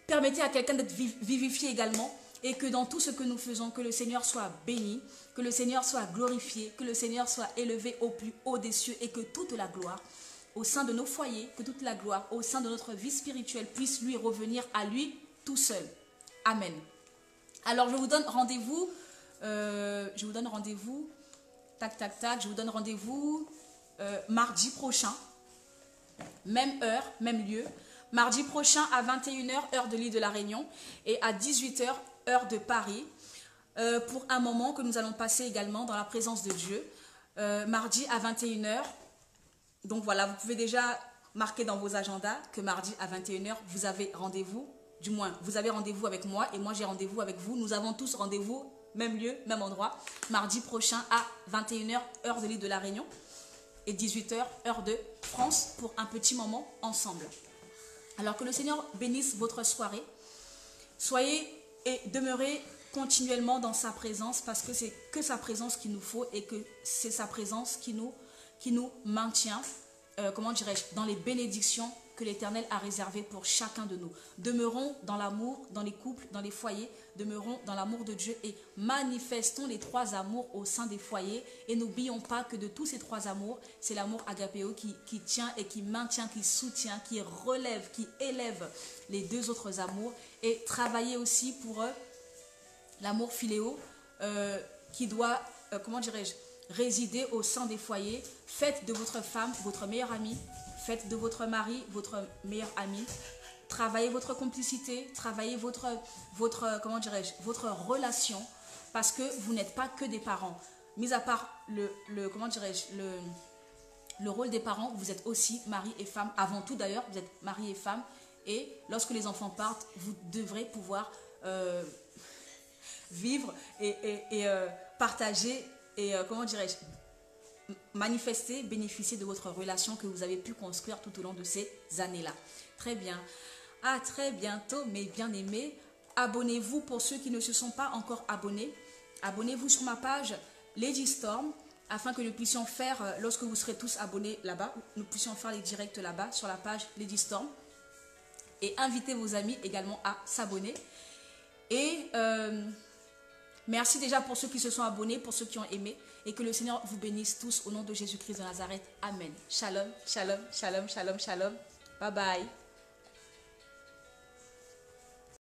Permettez à quelqu'un d'être vivifié également et que dans tout ce que nous faisons, que le Seigneur soit béni, que le Seigneur soit glorifié, que le Seigneur soit élevé au plus haut des cieux et que toute la gloire au sein de nos foyers, que toute la gloire au sein de notre vie spirituelle puisse lui revenir à lui tout seul. Amen. Alors, je vous donne rendez-vous, je vous donne rendez-vous mardi prochain, même heure, même lieu. Mardi prochain à 21h, heure de l'île de la Réunion, et à 18h, heure de Paris, pour un moment que nous allons passer également dans la présence de Dieu. Mardi à 21h, donc voilà, vous pouvez déjà marquer dans vos agendas que mardi à 21h, vous avez rendez-vous, du moins, vous avez rendez-vous avec moi, et moi j'ai rendez-vous avec vous. Nous avons tous rendez-vous, même lieu, même endroit, mardi prochain à 21h, heure de l'île de la Réunion, et 18h, heure de France, pour un petit moment ensemble. Alors que le Seigneur bénisse votre soirée. Soyez et demeurez continuellement dans sa présence parce que c'est que sa présence qu'il nous faut et que c'est sa présence qui qui nous maintient, comment dirais-je, dans les bénédictions que l'Éternel a réservées pour chacun de nous. Demeurons dans l'amour, dans les couples, dans les foyers, demeurons dans l'amour de Dieu et manifestons les 3 amours au sein des foyers. Et n'oublions pas que de tous ces 3 amours, c'est l'amour agapéo qui tient et qui maintient, qui soutient, qui relève, qui élève les 2 autres amours. Et travaillez aussi pour l'amour philéo qui doit, comment dirais-je, résider au sein des foyers. Faites de votre femme votre meilleure amie. Faites de votre mari votre meilleur ami. Travaillez votre complicité, travaillez comment dirais-je, votre relation, parce que vous n'êtes pas que des parents. Mis à part comment dirais-je, le rôle des parents, vous êtes aussi mari et femme. Avant tout d'ailleurs, vous êtes mari et femme. Et lorsque les enfants partent, vous devrez pouvoir vivre et partager et comment dirais-je, manifester, bénéficier de votre relation que vous avez pu construire tout au long de ces années-là. Très bien. À très bientôt, mes bien-aimés. Abonnez-vous pour ceux qui ne se sont pas encore abonnés. Abonnez-vous sur ma page Lady Storm afin que nous puissions faire, lorsque vous serez tous abonnés là-bas, nous puissions faire les directs là-bas sur la page Lady Storm. Et invitez vos amis également à s'abonner. Et merci déjà pour ceux qui se sont abonnés, pour ceux qui ont aimé. Et que le Seigneur vous bénisse tous au nom de Jésus-Christ de Nazareth. Amen. Shalom, shalom, shalom, shalom, shalom. Bye bye.